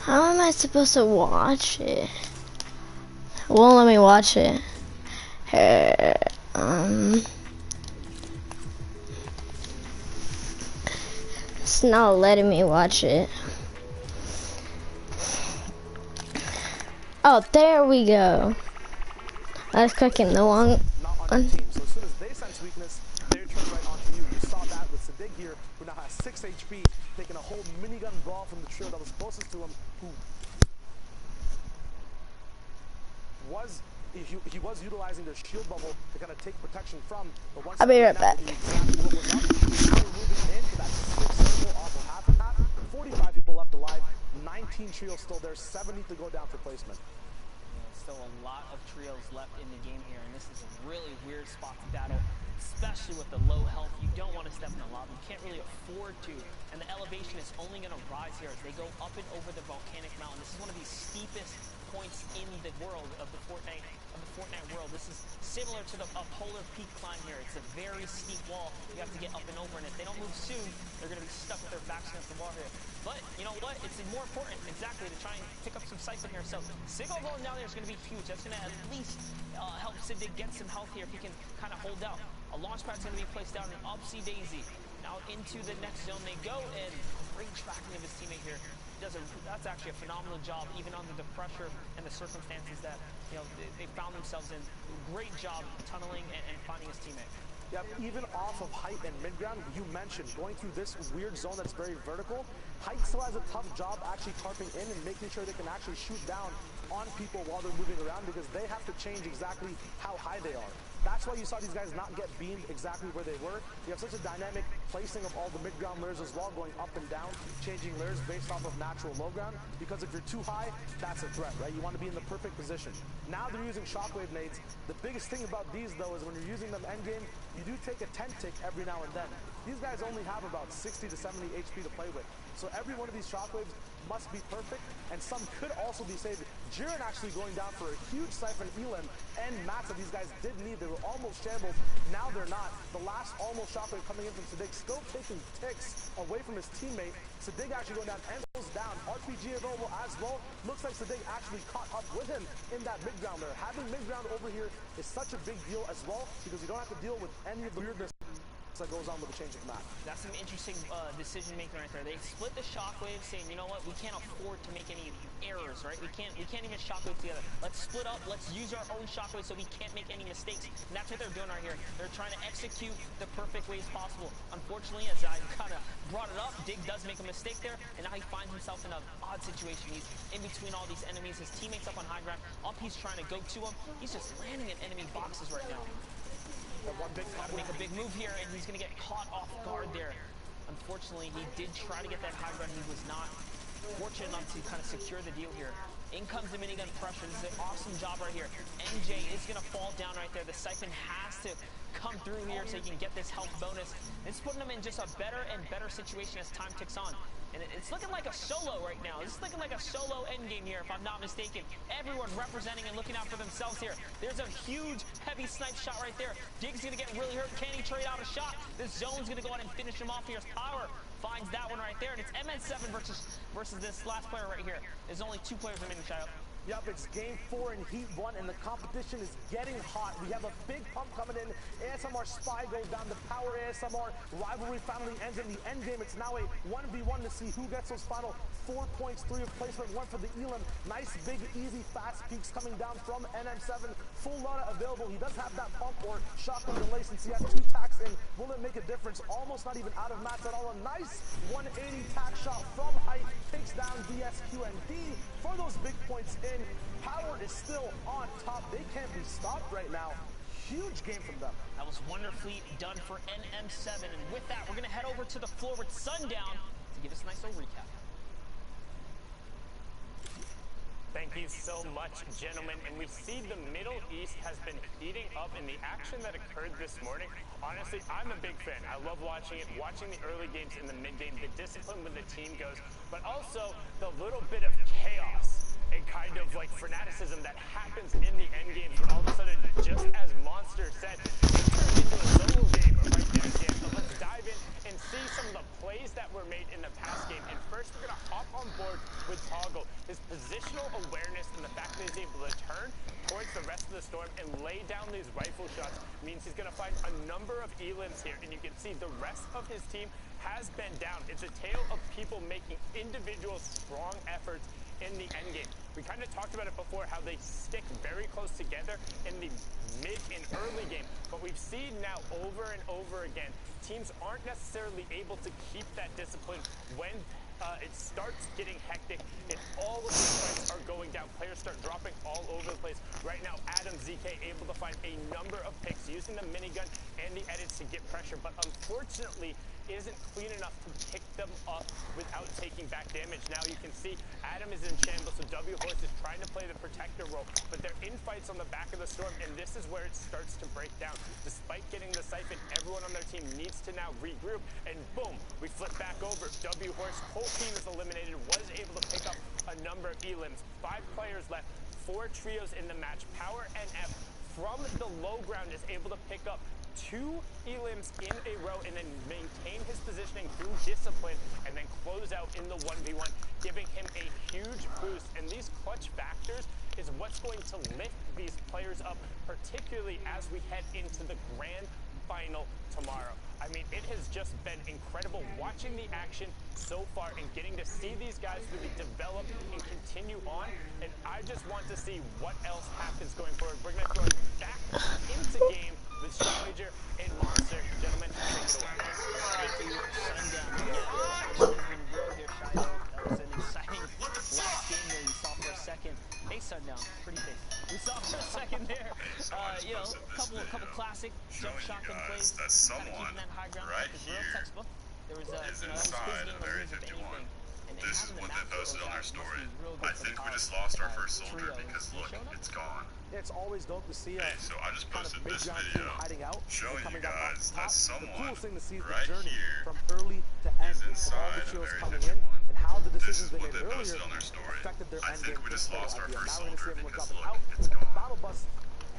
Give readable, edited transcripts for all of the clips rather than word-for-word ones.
How am I supposed to watch it? It won't let me watch it. It's not letting me watch it. Oh, there we go. I was clicking the wrong one. So as soon as they sense weakness, they turn right onto you. You saw that with Sadig here, who now has 6 HP, taking a whole minigun brawl from the trio that was closest to him, who was he was utilizing their shield bubble to kind of take protection from. But once I'll be right back. exactly what was up, now we're moving into that 6 circle off of half and half. 45 people left alive, 19 trios still there, 7 need to go down for placement. Still a lot of trios left in the game here, and this is a really weird spot to battle, especially with the low health. You don't want to step in the lava. You can't really afford to, and the elevation is only going to rise here as they go up and over the volcanic mountain. This is one of the steepest points in the world of the Fortnite world. This is similar to the polar peak climb here. It's a very steep wall you have to get up and over, and if they don't move soon, they're going to be stuck with their backs against the wall here. But you know what? It's more important, exactly, to try and pick up some siphon here. So Sigil going down there is going to be huge. That's going to at least help Sidig get some health here if he can kind of hold out. A launch pad's going to be placed down in Upsy Daisy. Now into the next zone they go, and great tracking of his teammate here. That's actually a phenomenal job, even under the pressure and the circumstances that they found themselves in. Great job tunneling and finding his teammate. Yep, even off of height and mid-ground, you mentioned going through this weird zone that's very vertical. Height still has a tough job actually tarping in and making sure they can actually shoot down on people while they're moving around, because they have to change exactly how high they are. That's why you saw these guys not get beamed exactly where they were. You have such a dynamic placing of all the mid-ground layers as well, going up and down, changing layers based off of natural low ground, because if you're too high, that's a threat, right? You want to be in the perfect position. Now they're using shockwave nades. The biggest thing about these, though, is when you're using them endgame, you do take a tent tick every now and then. These guys only have about 60 to 70 HP to play with. So every one of these shockwaves must be perfect, and some could also be saved. Jiren actually going down for a huge siphon elim and mats that these guys did need. They were almost shambled. Now they're not. The last almost shockwave coming in from Sadig, still taking ticks away from his teammate. Sadig actually going down and goes down. RPG available as well. Looks like Sadig actually caught up with him in that mid-ground there. Having mid-ground over here is such a big deal as well, because you don't have to deal with any of the weirdness that goes on with the change of map. That's some interesting decision making right there. They split the shockwave, saying, you know what, we can't afford to make any errors, right? We can't even shockwave together. Let's split up. Let's use our own shockwave so we can't make any mistakes. And that's what they're doing right here. They're trying to execute the perfect ways possible. Unfortunately, as I kind of brought it up, Dig does make a mistake there, and now he finds himself in an odd situation. He's in between all these enemies. His teammates up on high ground. Up, he's trying to go to him. He's just landing in enemy boxes right now. Make a big move here, and he's going to get caught off guard there. Unfortunately, he did try to get that high ground. He was not fortunate enough to kind of secure the deal here. In comes the minigun pressure. This is an awesome job right here. NJ is going to fall down right there. The siphon has to come through here so he can get this health bonus. It's putting him in just a better and better situation as time ticks on. And it's looking like a solo right now. This is looking like a solo endgame here, if I'm not mistaken. Everyone representing and looking out for themselves here. There's a huge, heavy snipe shot right there. Dig's going to get really hurt. Can he trade out a shot? This zone's going to go out and finish him off here. Power finds that one right there. And it's MN7 versus this last player right here. There's only 2 players remaining, Child. Yep, it's game 4 in Heat 1, and the competition is getting hot. We have a big pump coming in. ASMR Spy goes down. The Power ASMR rivalry finally ends in the end game. It's now a 1v1 to see who gets those final 4 points, 3 of placement, 1 for the Elim. Nice, big, easy, fast peaks coming down from NM7. Full Lana available. He does have that pump or shotgun delay since he has 2 tacks in. Will it make a difference? Almost not even out of mats at all. A nice 180 tack shot from height. Takes down DSQND for those big points in. Power is still on top. They can't be stopped right now. Huge game from them. That was wonderfully done for NM7. And with that, we're going to head over to the floor with Sundown to give us a nice little recap. Thank you so much, gentlemen. And we see the Middle East has been heating up in the action that occurred this morning. Honestly, I'm a big fan. I love watching it, watching the early games in the mid game, the discipline when the team goes, but also the little bit of chaos and kind of like fanaticism that happens in the end games when all of a sudden, just as Monster said, it turned into a solo game right there, Dan. So let's dive in and see some of the plays that were made in the past game. And first, we're going to hop on board with Toggle. His positional awareness and the fact that he's able to turn towards the rest of the Storm and lay down these rifle shots means he's going to find a number of elims here. And you can see the rest of his team has been down. It's a tale of people making individual strong efforts in the end game. We kind of talked about it before, how they stick very close together in the mid and early game. But we've seen now over and over again, teams aren't necessarily able to keep that discipline when it starts getting hectic and all of these fights are going down. Players start dropping all over the place. Right now, Adam ZK able to find a number of picks using the minigun and the edits to get pressure, but unfortunately isn't clean enough to pick them up without taking back damage. Now you can see Adam is in shambles, so W Horse is trying to play the protector role, but they're in fights on the back of the Storm, and this is where it starts to break down. Despite getting the siphon, everyone on their team needs to now regroup, and boom, we flip back over. W Horse, whole team is eliminated, was able to pick up a number of elims. 5 players left, 4 trios in the match. Power NF from the low ground is able to pick up 2 elims in a row and then maintain his positioning through discipline and then close out in the 1v1, giving him a huge boost. And these clutch factors is what's going to lift these players up, particularly as we head into the grand final tomorrow. I mean, it has just been incredible watching the action so far and getting to see these guys really develop and continue on. And I just want to see what else happens going forward. We're going to throw it back into game with Shotwager and Monster. Gentlemen, take it away. That was an exciting last game there. You saw for a second. Hey, Sundown, pretty face. We saw for a second there. You know, couple classic jump shotgun plays. That someone that high ground right real here textbook. There was is inside of Area 51. This is what they posted on their story. I think we just lost our first soldier because look, it's gone. It's always dope to see Hey, so I just kind of posted this mid-ground video team hiding out, showing coming you down off guys top. that someone The coolest thing to see is right the journey here from early to end, is all inside the of trios Area coming 51. in, and how the This decisions is they what made they earlier posted on their story. affected their I end think game we just this lost whole our idea. first Now we're gonna see soldier everyone because dropping look, out. it's gone. Battle bus.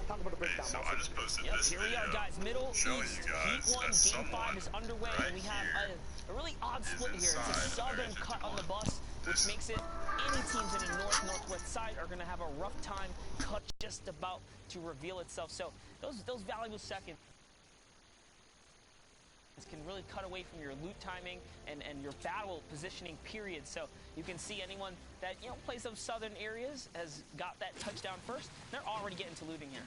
Talk about the Hey, breakdown. so I just posted Yep, this here we are, video guys. Middle showing East, you guys Heat 1, that Game 5 someone is underway, right and we have here a really odd is split here. It's a inside of southern Area cut on 51. the bus, which This- makes it any teams in the northwest side are going to have a rough time. Cut just about to reveal itself. So those valuable seconds can really cut away from your loot timing and your battle positioning period. So you can see anyone that, you know, plays those southern areas has got that touchdown first. They're already getting to looting here.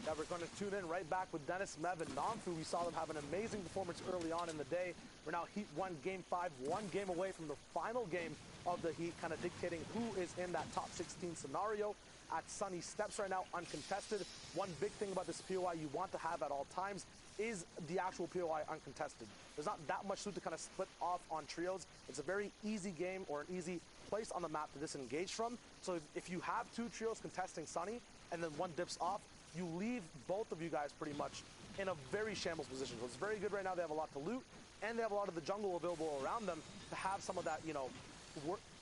Now we're going to tune in right back with Dennis, Mev, and Namfu. We saw them have an amazing performance early on in the day. We're now Heat 1, Game 5, 1 game away from the final game of the Heat, kind of dictating who is in that top 16 scenario. At Sunny Steps right now, uncontested. One big thing about this POI you want to have at all times is the actual POI uncontested. There's not that much loot to kind of split off on trios. It's a very easy game or an easy place on the map to disengage from. So if you have 2 trios contesting Sunny and then one dips off, you leave both of you guys pretty much in a very shambles position. So it's very good right now. They have a lot to loot, and they have a lot of the jungle available around them to have some of that, you know,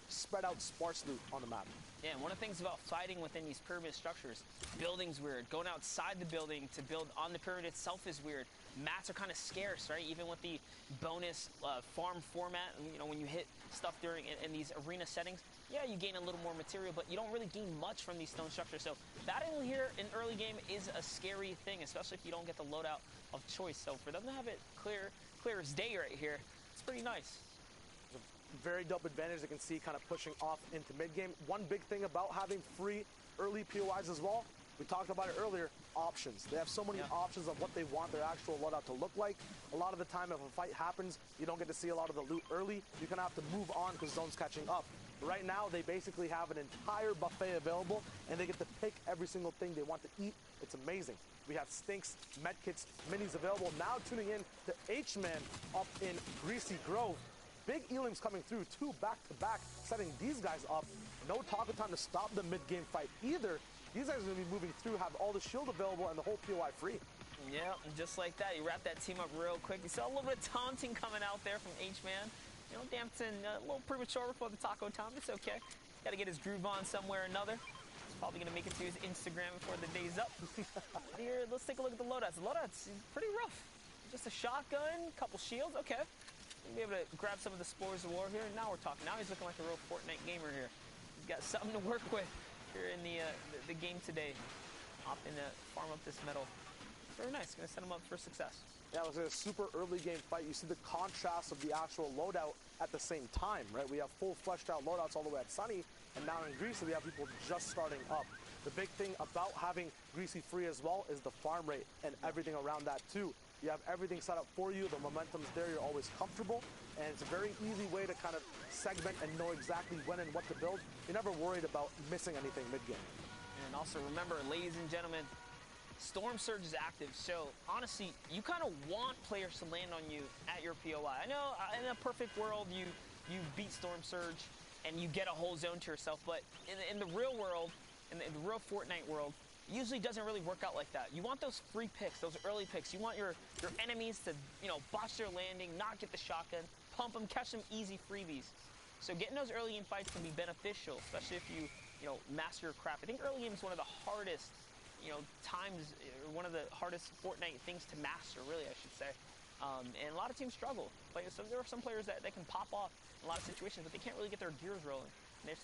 spread out sparse loot on the map. Yeah, and one of the things about fighting within these pyramid structures, building's weird. Going outside the building to build on the pyramid itself is weird. Mats are kind of scarce, right? Even with the bonus farm format, you know, when you hit stuff during in these arena settings, yeah, you gain a little more material, but you don't really gain much from these stone structures. So battling here in early game is a scary thing, especially if you don't get the loadout of choice. So for them to have it clear as day right here, it's pretty nice. Very dope advantage they can see kind of pushing off into mid-game. One big thing about having free early POIs as well, we talked about it earlier, options. They have so many options of what they want their actual loadout to look like. A lot of the time if a fight happens, you don't get to see a lot of the loot early. You kind of have to move on because zone's catching up. Right now, they basically have an entire buffet available, and they get to pick every single thing they want to eat. It's amazing. We have stinks, medkits, minis available. Now tuning in to H-Man up in Greasy Grove. Big elims coming through, 2 back-to-back, setting these guys up. No Taco time to stop the mid-game fight either. These guys are going to be moving through, have all the shield available, and the whole POI free. Yeah, and just like that, you wrap that team up real quick. You saw a little bit of taunting coming out there from H-Man. You know, Dampton, a little premature before the taco time. It's okay. Got to get his groove on somewhere or another. He's probably going to make it to his Instagram before the day's up. Here, let's take a look at the loadouts. The loadouts is pretty rough. Just a shotgun, couple shields, okay. He'll be able to grab some of the Spores of War here. And now we're talking. Now he's looking like a real Fortnite gamer here. He's got something to work with here in the game today. Opting to farm up this metal. Very nice. Going to set him up for success. Yeah, it was a super early game fight. You see the contrast of the actual loadout at the same time, right? We have full fleshed out loadouts all the way at Sunny, and now in Greasy we have people just starting up. The big thing about having Greasy free as well is the farm rate and everything around that too. You have everything set up for you, the momentum's there, you're always comfortable, and it's a very easy way to kind of segment and know exactly when and what to build. You're never worried about missing anything mid-game. And also remember, ladies and gentlemen, Storm Surge is active, so honestly, you kind of want players to land on you at your POI. I know in a perfect world, you beat Storm Surge and you get a whole zone to yourself, but in the real world, in the real Fortnite world, it usually doesn't really work out like that. You want those free picks, those early picks. You want your enemies to, botch their landing, not get the shotgun, pump them, catch them easy freebies. So getting those early game fights can be beneficial, especially if you master your craft. I think early game is one of the hardest times, one of the hardest Fortnite things to master, really, I should say. And a lot of teams struggle. So there are some players that can pop off in a lot of situations, but they can't really get their gears rolling.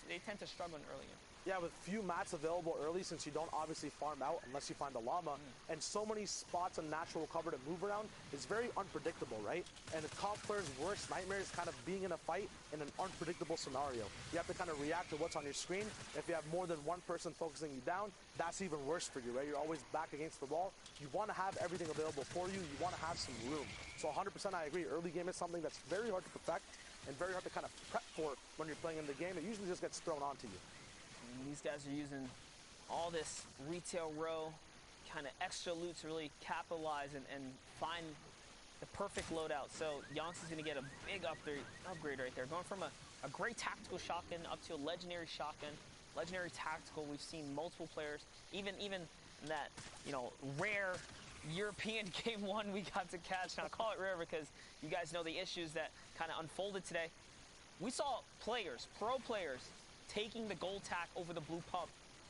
They tend to struggle in early game. Yeah, with few mats available early, since you don't obviously farm out unless you find a llama, and so many spots and natural cover to move around, it's very unpredictable, right? And the top player's worst nightmare is kind of being in a fight in an unpredictable scenario. You have to kind of react to what's on your screen. If you have more than one person focusing you down, that's even worse for you, right? You're always back against the wall. You want to have everything available for you. You want to have some room. So 100% I agree. Early game is something that's very hard to perfect and very hard to kind of prep for when you're playing in the game. It usually just gets thrown onto you. And these guys are using all this retail row kind of extra loot to really capitalize and find the perfect loadout. So Yonks is going to get a big upgrade right there. Going from a great tactical shotgun up to a legendary shotgun, legendary tactical. We've seen multiple players, even that, rare European game one we got to catch. Now, I call it rare because you guys know the issues that kind of unfolded today. We saw players, pro players, taking the gold tack over the blue pump,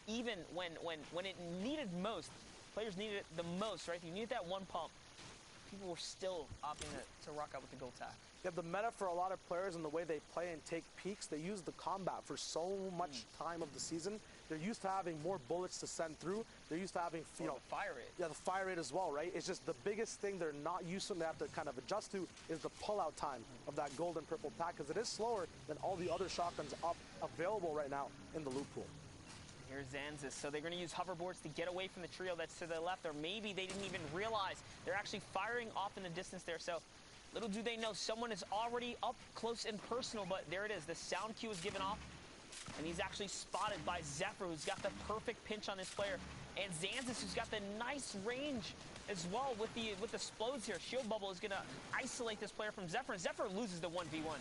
even when it needed most. Players needed it the most, right? You needed that one pump. People were still opting to rock out with the gold tack. Yeah, the meta for a lot of players and the way they play and take peaks, they use the combat for so much time of the season. They're used to having more bullets to send through. They're used to having, the fire rate. Yeah, the fire rate as well, right? It's just the biggest thing they're not used to and they have to kind of adjust to is the pull-out time of that gold and purple tack, because it is slower than all the other shotguns available right now in the loot pool. Here's Zanzis. So they're going to use hoverboards to get away from the trio that's to the left, or maybe they didn't even realize they're actually firing off in the distance there. So little do they know, someone is already up close and personal, but there it is. The sound cue is given off, and he's actually spotted by Zephyr, who's got the perfect pinch on this player, and Zanzis, who's got the nice range as well with the explodes here. Shield Bubble is going to isolate this player from Zephyr, and Zephyr loses the 1v1.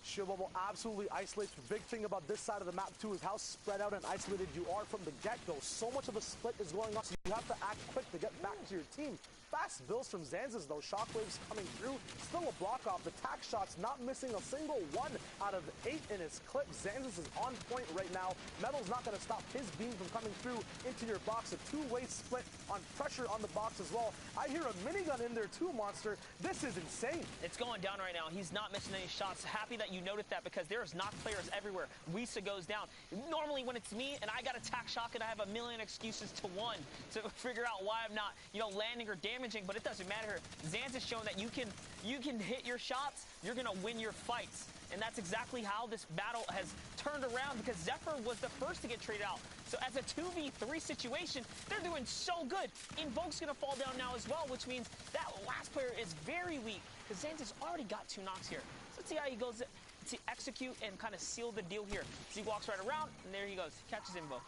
Shield Bubble absolutely isolates. The big thing about this side of the map, too, is how spread out and isolated you are from the get-go. So much of a split is going on, so you have to act quick to get back to your team. Fast builds from Zanzis, though. Shockwaves coming through. Still a block off. The tack shots not missing a single one out of 8 in his clip. Zanzis is on point right now. Metal's not going to stop his beam from coming through into your box. A two-way split on pressure on the box as well. I hear a minigun in there, too, Monster. This is insane. It's going down right now. He's not missing any shots. Happy that you noticed that, because there's knock players everywhere. Wisa goes down. Normally, when it's me and I got a tack shotgun, I have a million excuses to figure out why I'm not, landing or damaging, but it doesn't matter. Zanz has shown that you can hit your shots, you're gonna win your fights. And that's exactly how this battle has turned around, because Zephyr was the first to get traded out. So as a 2v3 situation, they're doing so good. Invoke's gonna fall down now as well, which means that last player is very weak, because Zanz has already got 2 knocks here. So let's see how he goes to execute and kind of seal the deal here. So he walks right around, and there he goes. He catches Invoke.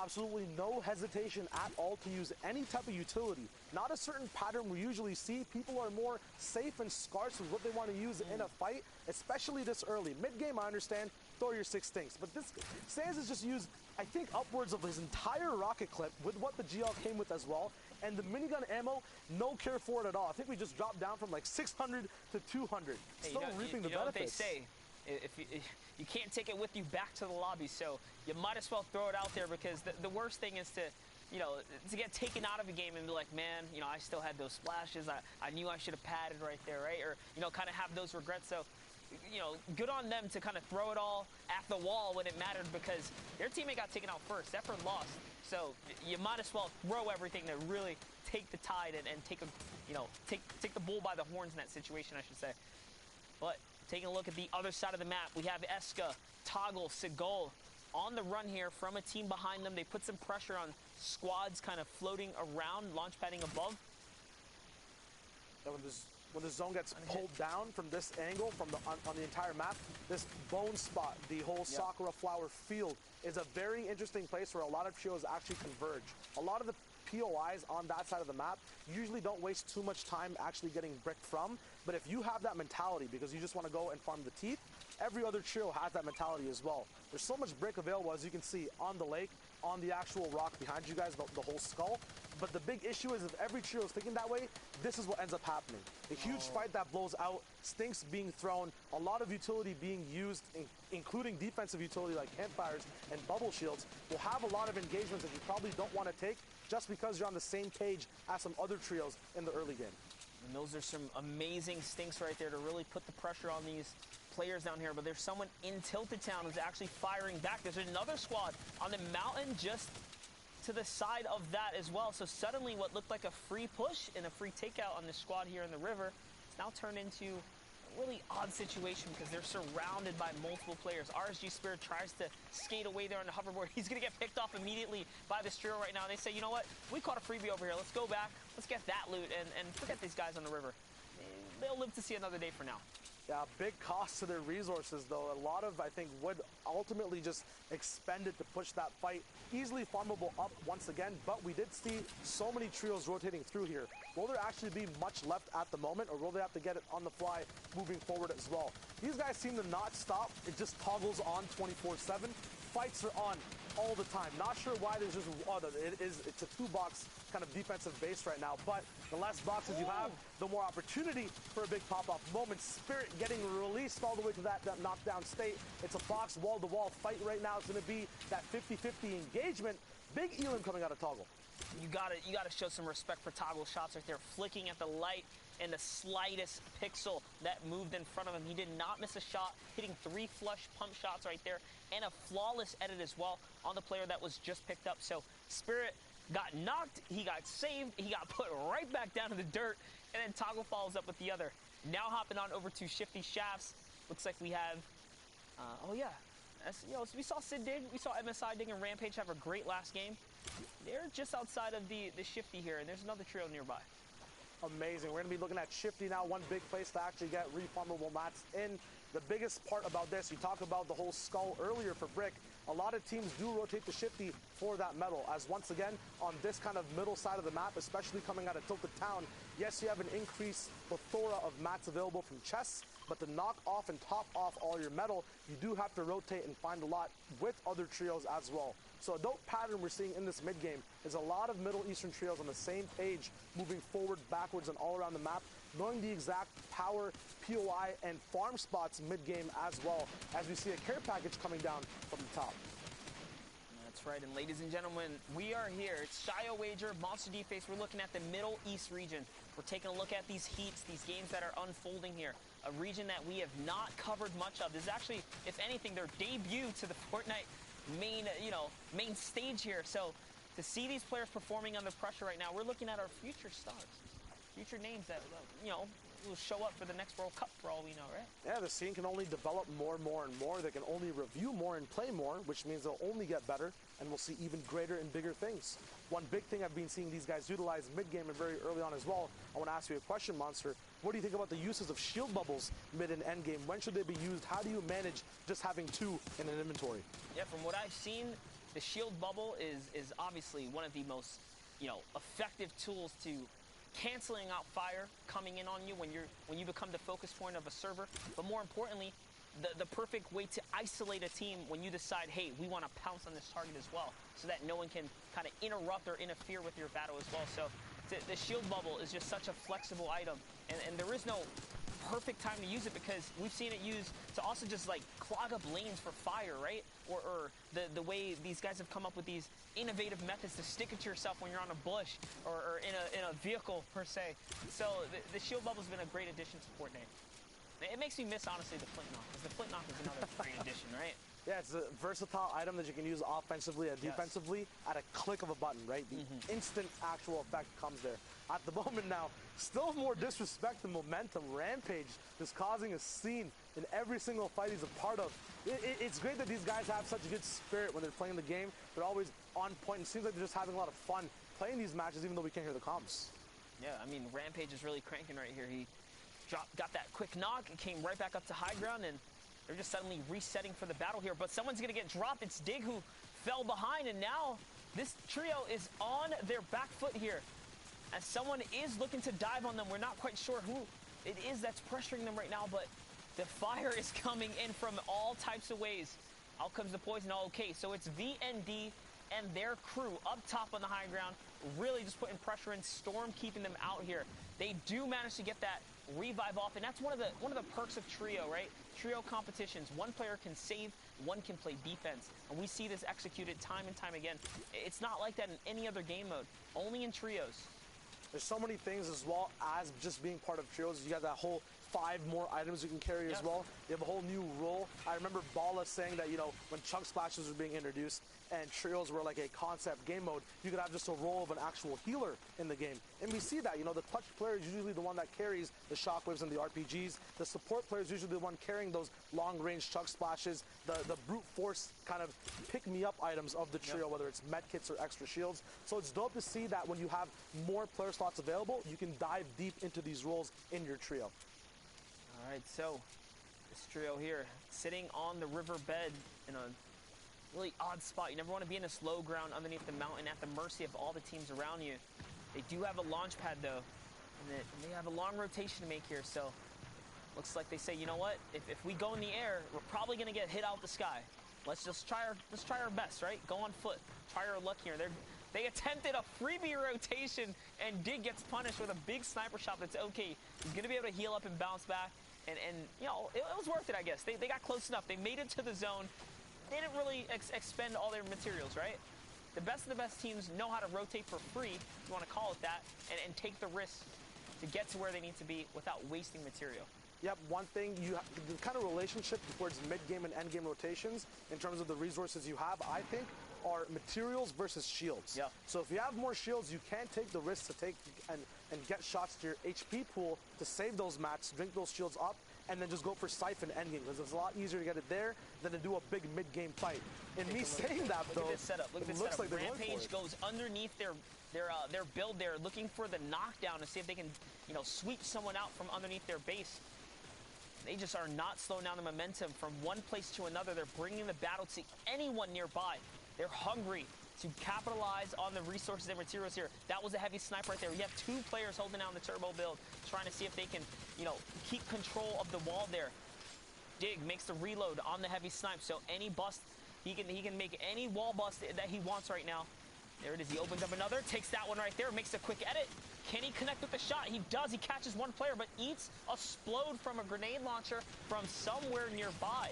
Absolutely no hesitation at all to use any type of utility. Not a certain pattern we usually see. People are more safe and scarce with what they want to use in a fight, especially this early. Mid-game, I understand, throw your 6 stinks. But this, Sans has just used, I think, upwards of his entire rocket clip with what the GL came with as well. And the minigun ammo, no care for it at all. I think we just dropped down from like 600 to 200. Still reaping the benefits. You know what they say? If you can't take it with you back to the lobby, so you might as well throw it out there, because the worst thing is to you know, to get taken out of a game and be like, man, you know, I still had those splashes. I knew I should have padded right there, right? Or, you know, kind of have those regrets. So, you know, good on them to kind of throw it all at the wall when it mattered, because their teammate got taken out first. Zephyr lost. So you might as well throw everything to really take the tide and take a, you know, take the bull by the horns in that situation, I should say. But taking a look at the other side of the map, we have Eska, Toggle, Seagull on the run here from a team behind them. They put some pressure on squads kind of floating around, launch padding above. And when the zone gets pulled down from this angle, from the on the entire map, this bone spot, the whole Sakura flower field, is a very interesting place where a lot of trios actually converge. A lot of the POIs on that side of the map usually don't waste too much time actually getting bricked from, but if you have that mentality because you just want to go and farm the teeth, every other trio has that mentality as well. There's so much brick available, as you can see, on the lake, on the actual rock behind you guys, the whole skull. But the big issue is if every trio is thinking that way, this is what ends up happening. A huge fight that blows out, stinks being thrown, a lot of utility being used, including defensive utility like campfires and bubble shields, will have a lot of engagements that you probably don't want to take just because you're on the same page as some other trios in the early game. And those are some amazing stinks right there to really put the pressure on these players down here. But there's someone in Tilted Town who's actually firing back. There's another squad on the mountain just to the side of that as well. So suddenly what looked like a free push and a free takeout on this squad here in the river, it's now turned into a really odd situation because they're surrounded by multiple players. RSG Spirit tries to skate away there on the hoverboard. He's going to get picked off immediately by this trio right now. They say, you know what? We caught a freebie over here. Let's go back. Let's get that loot and forget these guys on the river. They'll live to see another day for now. Yeah, big cost to their resources, though. A lot of, I think, would ultimately just expend it to push that fight. Easily farmable up once again, but we did see so many trios rotating through here. Will there actually be much left at the moment, or will they have to get it on the fly moving forward as well? These guys seem to not stop. It just toggles on 24/7. Fights are on all the time. Not sure why there's just it's a two-box kind of defensive base right now, but the less boxes you have, the more opportunity for a big pop-off moment. Spirit getting released all the way to that knockdown state. It's a box wall-to-wall fight right now. It's going to be that 50-50 engagement. Big Elim coming out of Toggle. You gotta show some respect for Toggle shots right there, flicking at the light and the slightest pixel that moved in front of him. He did not miss a shot, hitting 3 flush pump shots right there, and a flawless edit as well on the player that was just picked up. So Spirit got knocked, he got saved, he got put right back down to the dirt, and then Toggle follows up with the other. Now hopping on over to Shifty Shafts. Looks like we have, you know, so we saw Sid dig, we saw MSI dig, and Rampage have a great last game. They're just outside of the Shifty here, and there's another trio nearby. Amazing. We're going to be looking at Shifty now, one big place to actually get reformable mats in. The biggest part about this, you talked about the whole skull earlier for Brick. A lot of teams do rotate the Shifty for that metal, as once again, on this kind of middle side of the map, especially coming out of Tilted Town, yes, you have an increased plethora of mats available from chests, but to knock off and top off all your metal, you do have to rotate and find a lot with other trios as well. So a dope pattern we're seeing in this mid-game is a lot of Middle Eastern trios on the same page, moving forward, backwards, and all around the map, knowing the exact power, POI, and farm spots mid-game as well, as we see a care package coming down from the top. That's right, and ladies and gentlemen, we are here. It's Shio Wager, Monster D-Face. We're looking at the Middle East region. We're taking a look at these heats, these games that are unfolding here. A region that we have not covered much of. This is actually, if anything, their debut to the Fortnite main stage here. So to see these players performing under pressure right now, we're looking at our future stars, future names that, you know, will show up for the next World Cup for all we know, right? Yeah, the scene can only develop more and more and more. They can only review more and play more, which means they'll only get better, and we'll see even greater and bigger things. One big thing I've been seeing these guys utilize mid-game and very early on as well, I want to ask you a question, Monster. What do you think about the uses of shield bubbles mid and end game? When should they be used? How do you manage just having 2 in an inventory? Yeah, from what I've seen, the shield bubble is obviously one of the most, you know, effective tools to canceling out fire coming in on you when you become the focus point of a server. But more importantly, the perfect way to isolate a team when you decide, hey, we want to pounce on this target as well, so that no one can kind of interrupt or interfere with your battle as well. So the shield bubble is just such a flexible item, and there is no perfect time to use it because we've seen it used to also just like clog up lanes for fire, right? or the way these guys have come up with these innovative methods to stick it to yourself when you're on a bush or in a vehicle per se. So the shield bubble's been a great addition to Fortnite. It makes me miss, honestly, the flint knock, because the flint knock is another great addition, right? Yeah, it's a versatile item that you can use offensively and defensively at a click of a button, right? The instant actual effect comes there. At the moment now, still more disrespect and momentum. Rampage is causing a scene in every single fight he's a part of. It's great that these guys have such a good spirit when they're playing the game. They're always on point. It seems like they're just having a lot of fun playing these matches, even though we can't hear the comms. Yeah, I mean, Rampage is really cranking right here. He got that quick knock and came right back up to high ground, and they're just suddenly resetting for the battle here. But someone's going to get dropped. It's Dig who fell behind, and now this trio is on their back foot here. As someone is looking to dive on them. We're not quite sure who it is that's pressuring them right now, but the fire is coming in from all types of ways. Out comes the poison. Okay, so it's VND and their crew up top on the high ground, really just putting pressure in. Storm keeping them out here. They do manage to get that revive off, and that's one of the perks of trio, right? Trio competitions. One player can save, one can play defense, and we see this executed time and time again. It's not like that in any other game mode, only in trios. There's so many things as well as just being part of trios. You got that whole 5 more items you can carry as well. You have a whole new role. I remember Bala saying that, you know, when chunk splashes were being introduced and trios were like a concept game mode, you could have just a role of an actual healer in the game. And we see that, you know, the clutch player is usually the one that carries the shockwaves and the RPGs. The support player is usually the one carrying those long-range chunk splashes, the brute force kind of pick-me-up items of the trio, whether it's med kits or extra shields. So it's dope to see that when you have more player slots available, you can dive deep into these roles in your trio. All right, so this trio here, sitting on the riverbed in a really odd spot. You never want to be in this low ground underneath the mountain at the mercy of all the teams around you. They do have a launch pad, though, and they have a long rotation to make here, so looks like they say, you know what, if we go in the air, we're probably going to get hit out the sky. Let's try our best, right? Go on foot. Try our luck here. They attempted a freebie rotation, and Dig gets punished with a big sniper shot that's okay. He's going to be able to heal up and bounce back. And you know, it was worth it, I guess. They got close enough. They made it to the zone. They didn't really expend all their materials, right? The best of the best teams know how to rotate for free, if you want to call it that, and take the risk to get to where they need to be without wasting material. Yep, one thing, the kind of relationship towards mid-game and end-game rotations in terms of the resources you have, I think, are materials versus shields. Yeah. So if you have more shields, you can take the risk to take and get shots to your HP pool to save those mats, drink those shields up, and then just go for Siphon endgame, because it's a lot easier to get it there than to do a big mid-game fight. In me saying that, though, look at this setup. Look at this setup. Like Rampage goes underneath their build there, looking for the knockdown to see if they can, you know, sweep someone out from underneath their base. They just are not slowing down the momentum from one place to another. They're bringing the battle to anyone nearby. They're hungry to capitalize on the resources and materials here. That was a heavy sniper right there. We have 2 players holding down the turbo build, trying to see if they can, you know, keep control of the wall there. Dig makes the reload on the heavy snipe, so any bust, he can make any wall bust that he wants right now. There it is. He opens up another, takes that one right there, makes a quick edit. Can he connect with the shot? He does. He catches one player, but eats a explode from a grenade launcher from somewhere nearby.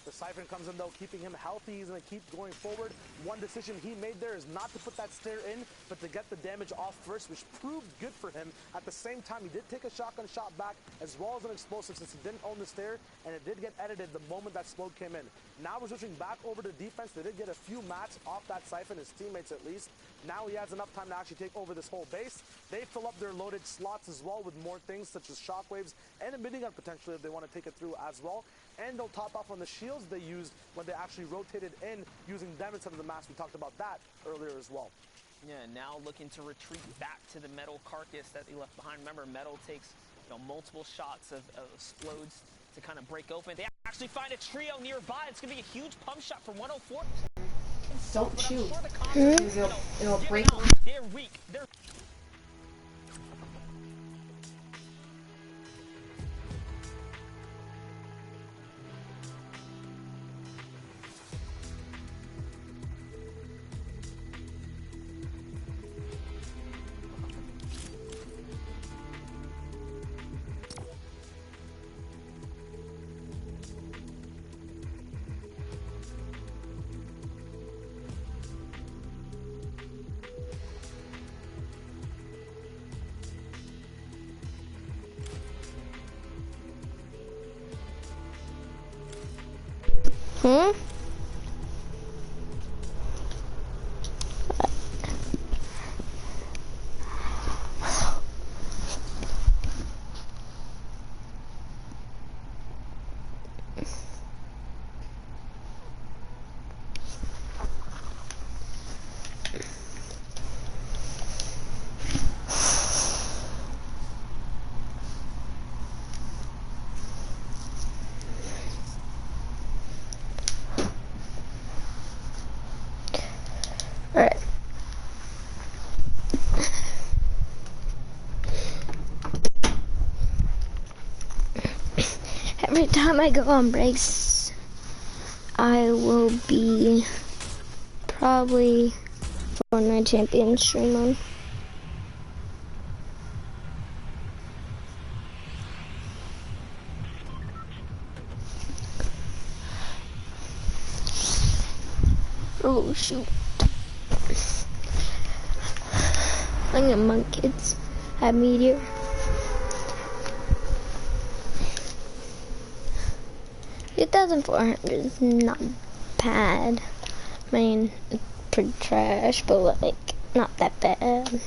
The Siphon comes in, though, keeping him healthy. He's going to keep going forward. One decision he made there is not to put that stair in, but to get the damage off first, which proved good for him. At the same time, he did take a shotgun shot back, as well as an explosive, since he didn't own the stair, and it did get edited the moment that explode came in. Now we're switching back over to defense. They did get a few mats off that Siphon, his teammates at least. Now he has enough time to actually take over this whole base. They fill up their loaded slots as well with more things, such as shockwaves and a minigun potentially if they want to take it through as well. And they'll top off on the shields they used when they actually rotated in, using them instead of the mask. We talked about that earlier as well. Yeah, now looking to retreat back to the metal carcass that they left behind. Remember, metal takes, you know, multiple shots of explodes to kind of break open. They actually find a trio nearby. It's going to be a huge pump shot from 104. Don't shoot. It'll break. They're weak. They're Hmm? Alright. Every time I go on breaks, I will be probably Fortnite champion stream on. Oh shoot. I'm gonna monk kids at Meteor. $2,400 is not bad. I mean, it's pretty trash, but like, not that bad.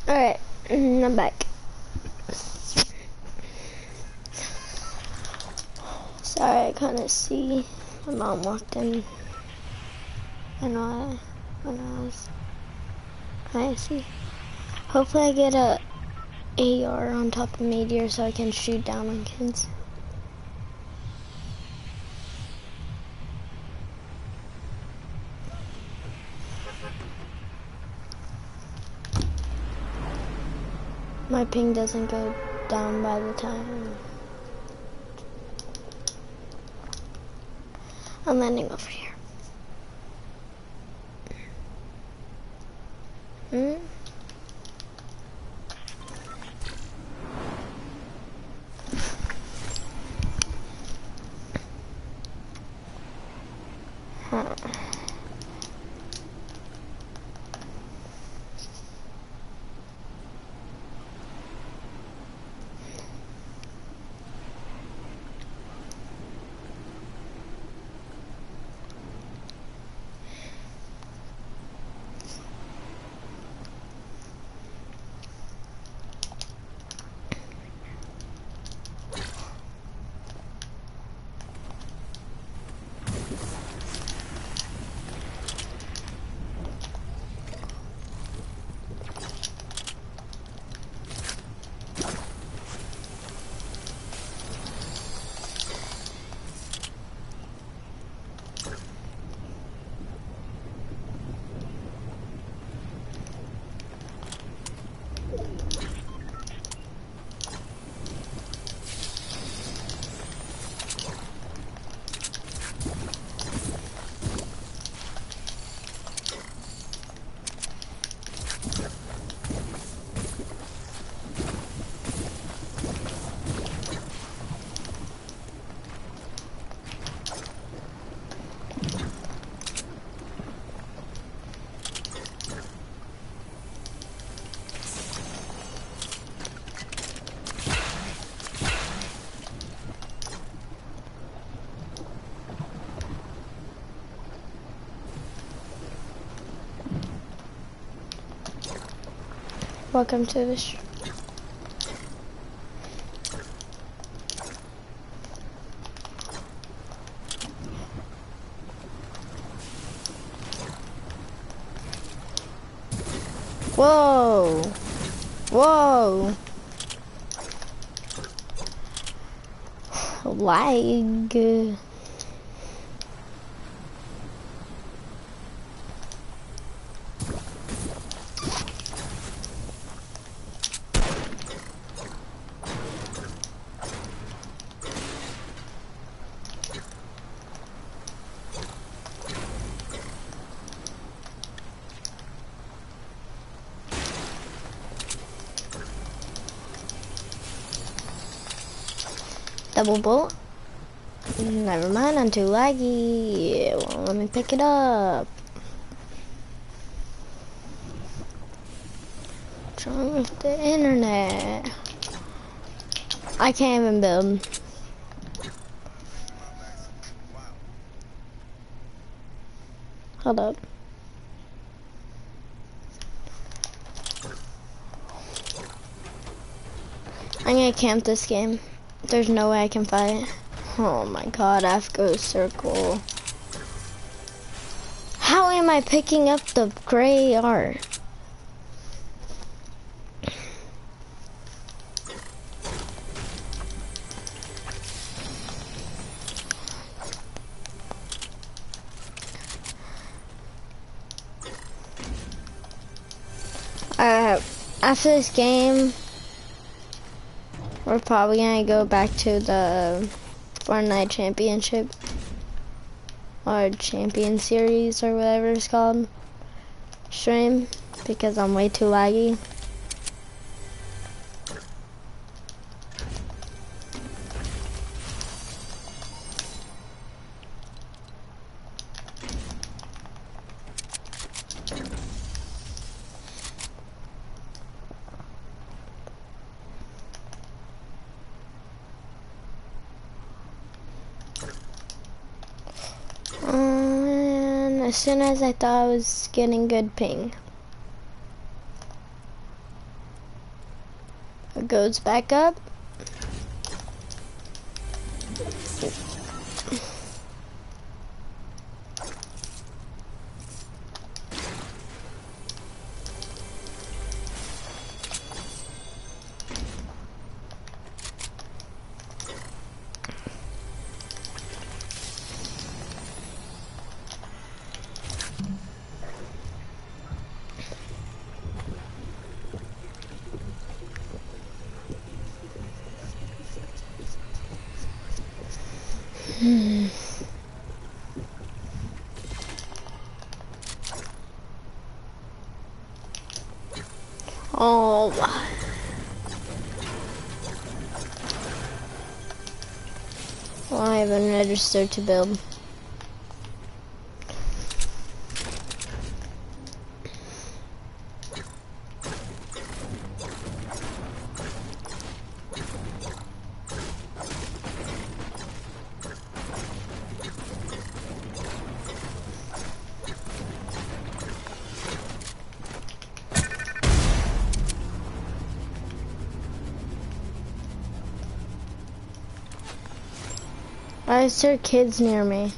Alright, I'm back. Sorry, I couldn't see. My mom walked in. And when I was trying to see. Hopefully I get a AR on top of Meteor so I can shoot down on kids. My ping doesn't go down by the time I'm landing over here. Welcome to the Whoa! Whoa! Lag. Double bolt? Never mind, I'm too laggy. Well, let me pick it up. What's wrong with the internet? I can't even build. Hold up. I'm gonna camp this game. There's no way I can fight. Oh my god, I have to go circle. How am I picking up the gray art? After this game, we're probably gonna go back to the Fortnite Championship or Champion Series or whatever it's called stream because I'm way too laggy. As soon as I thought I was getting good ping. goes back up. Oh. Well, I haven't registered to build. Why is there kids near me?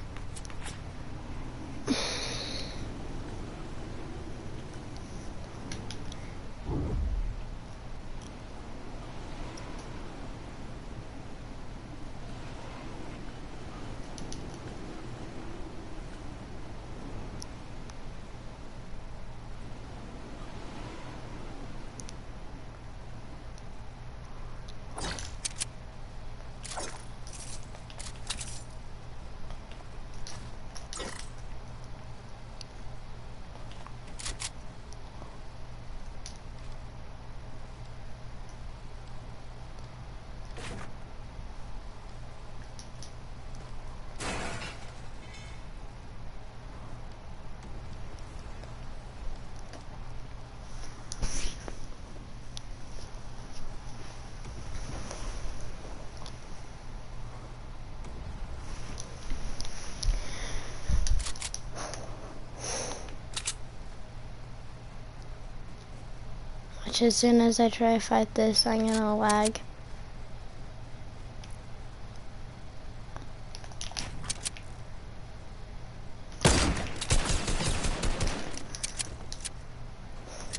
Which as soon as I try to fight this, I'm gonna lag.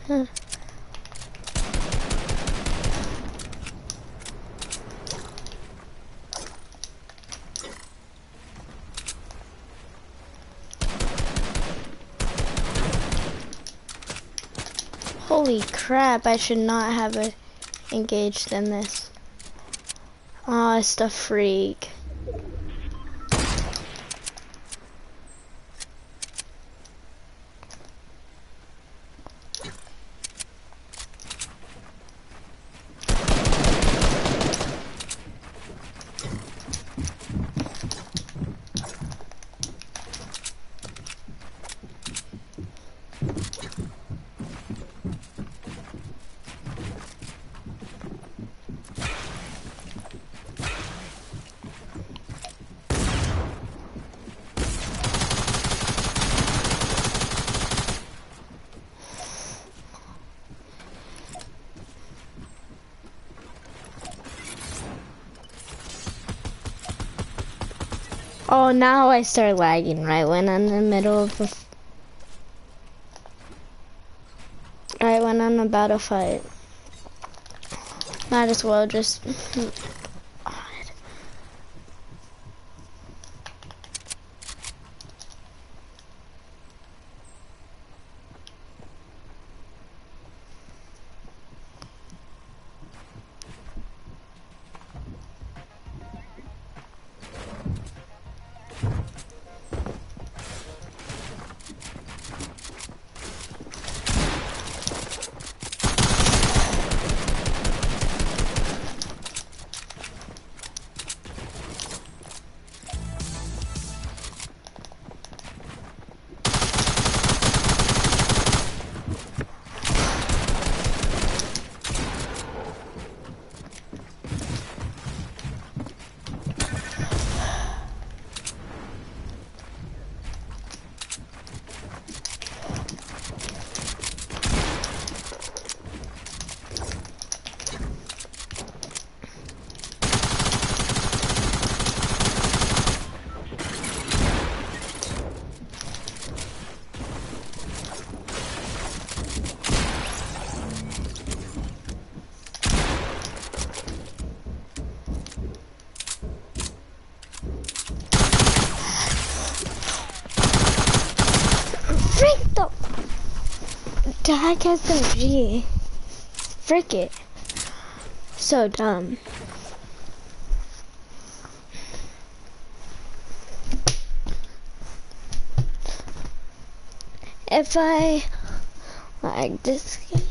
Huh. Holy crap, I should not have engaged in this. Oh, it's the freak. Oh, now I start lagging right when I'm in the middle of the... Right when I'm about to fight. Might as well just... The heck SMG? Frick it. So dumb. If I like this game.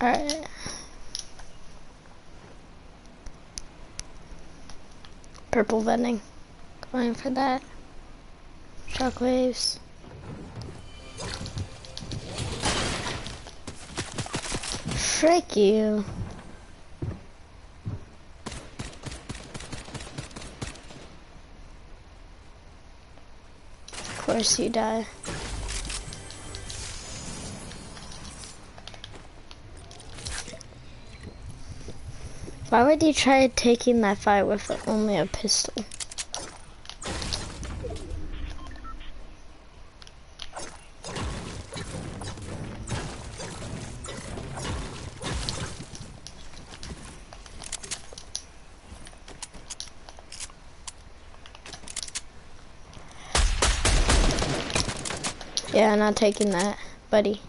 Alright. Purple vending. Going for that. Shockwaves. Frick you. Of course you die. Why would you try taking that fight with only a pistol? Yeah, not taking that, buddy.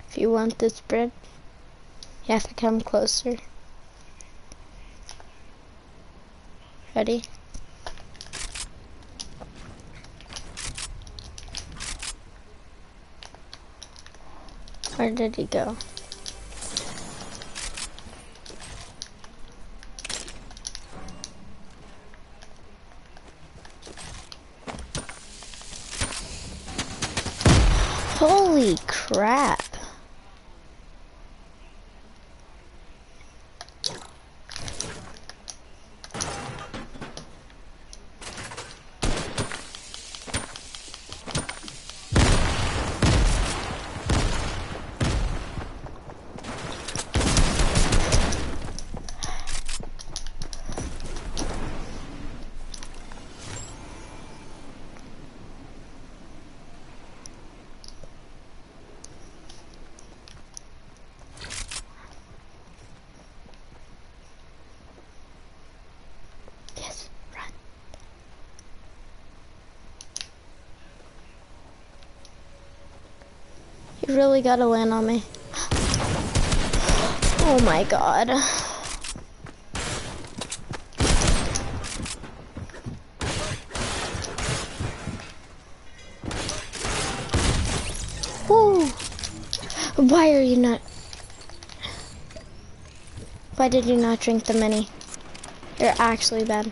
If you want this bread, you have to come closer. Ready? Where did he go? Holy crap. You really gotta land on me. Oh my god. Woo! Why are you not? Why did you not drink the mini? You're actually bad.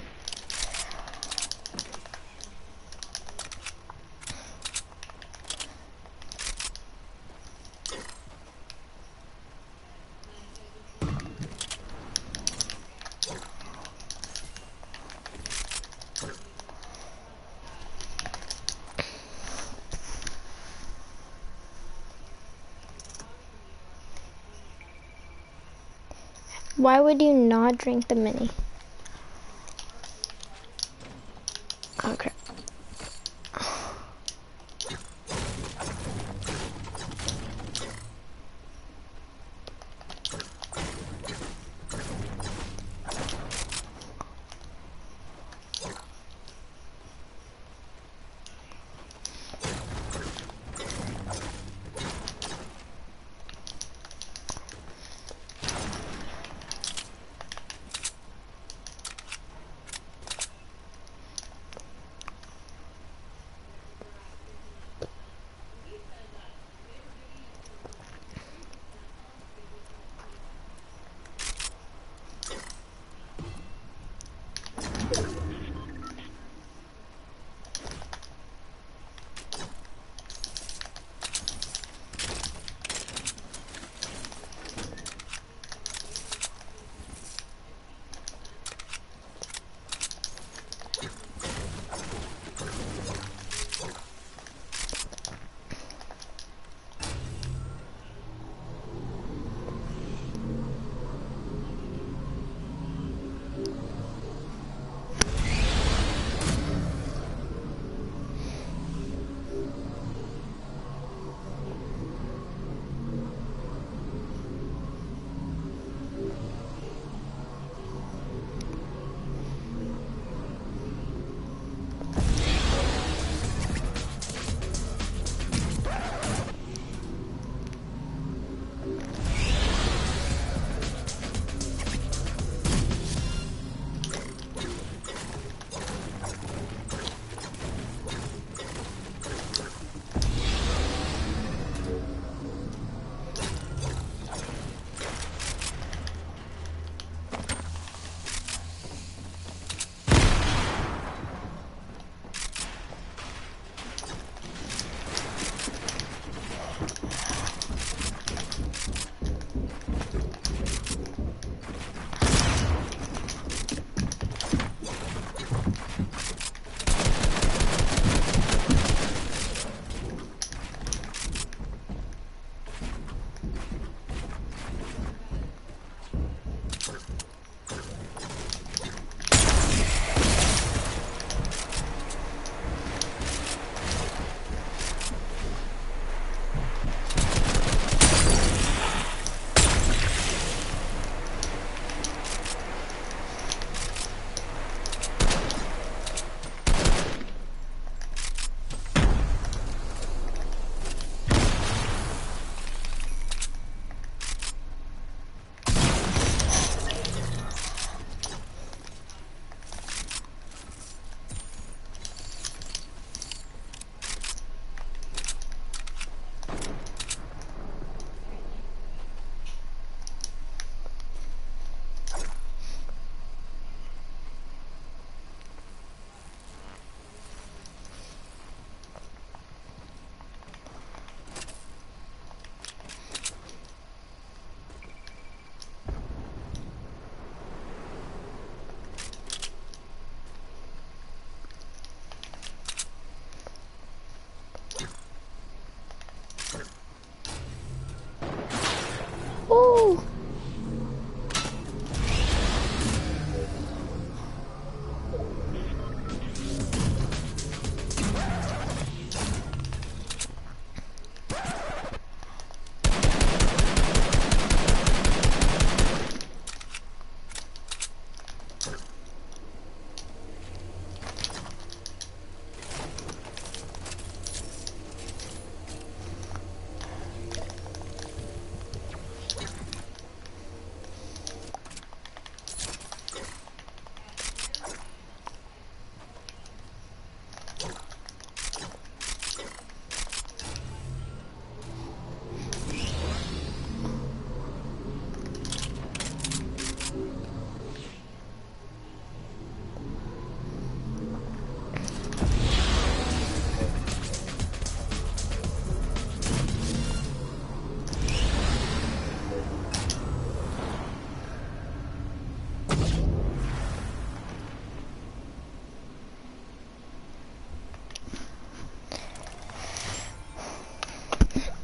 Why would you not drink the mini? Okay.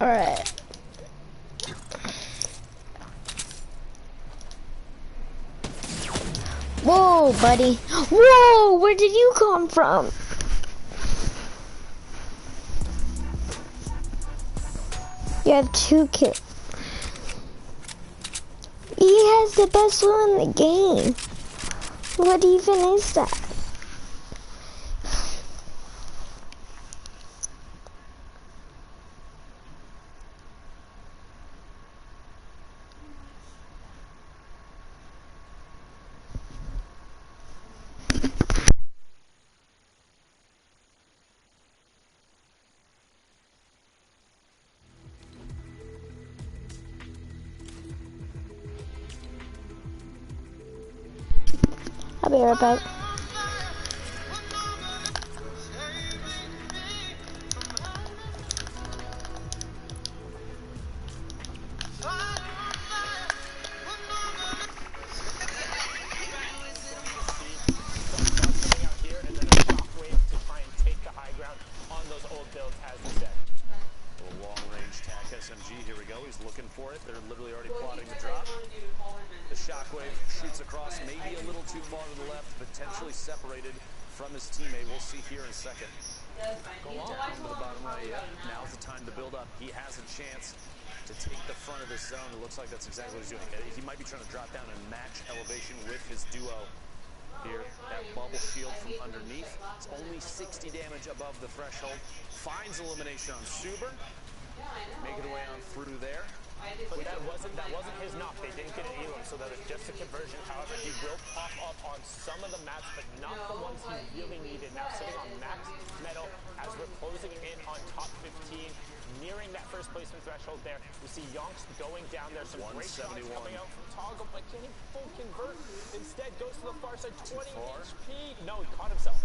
Alright. Whoa, buddy. Whoa, where did you come from? You have 2 kills. He has the best one in the game. What even is that? I'll be right back. SMG, here we go. He's looking for it. They're literally already plotting the drop. The Shockwave shoots across, maybe a little too far to the left, potentially separated from his teammate. We'll see here in a second. Go on to the bottom right. Yeah. Now's the time to build up. He has a chance to take the front of this zone. It looks like that's exactly what he's doing. He might be trying to drop down and match elevation with his duo here. That bubble shield from underneath. It's only 60 damage above the threshold. Finds elimination on Suber. Make it away on through there. But that wasn't his knock. They didn't get an Elam, so that was just a conversion. However, he will pop up on some of the maps, but not the ones he really needed. Now sitting on max metal as we're closing in on top 15, nearing that first placement threshold there. We see Yonks going down there. Some great shots coming out from Toggle, but can he full convert? Instead goes to the far side, 20 HP. No, he caught himself.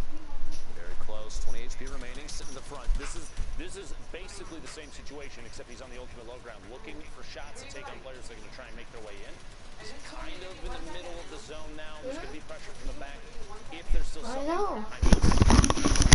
Very close, 20 HP remaining, sitting in the front. This is basically the same situation, except he's on the ultimate low ground, looking for shots to take on players that are going to try and make their way in. He's kind of in the middle of the zone now. There's going to be pressure from the back. If there's still something,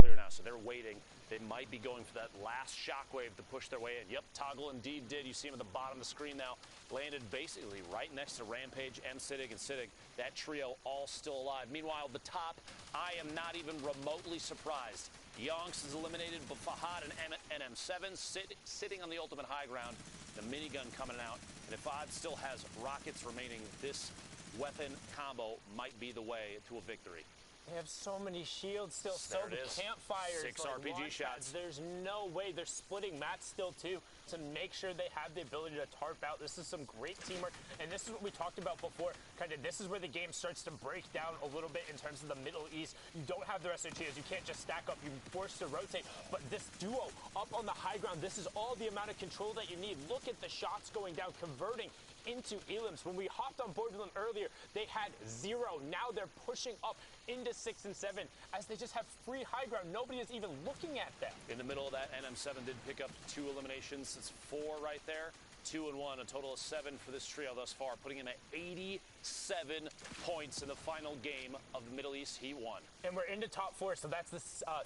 clear now, so they're waiting. They might be going for that last shockwave to push their way in. Yep, Toggle indeed did. You see him at the bottom of the screen now. Landed basically right next to Rampage, MSidig, and Sidig. That trio all still alive. Meanwhile, the top, I am not even remotely surprised. Yonks is eliminated, but Fahad and NM7 sitting on the ultimate high ground. The minigun coming out. And if Fahad still has rockets remaining, this weapon combo might be the way to a victory. They have so many shields still, so many campfires. 6 RPG shots. There's no way they're splitting mats still too to make sure they have the ability to tarp out. This is some great teamwork, and this is what we talked about before. Kind of this is where the game starts to break down a little bit in terms of the Middle East. You don't have the rest of the tiers. You can't just stack up. You're forced to rotate. But this duo up on the high ground, this is all the amount of control that you need. Look at the shots going down, converting into Elims. When we hopped on board with them earlier, they had 0. Now they're pushing up into 6 and 7 as they just have free high ground. Nobody is even looking at them. In the middle of that, NM7 did pick up 2 eliminations. It's 4 right there. 2 and 1, a total of 7 for this trio thus far, putting him at 87 points in the final game of the Middle East Heat 1. And we're into top 4, so that's the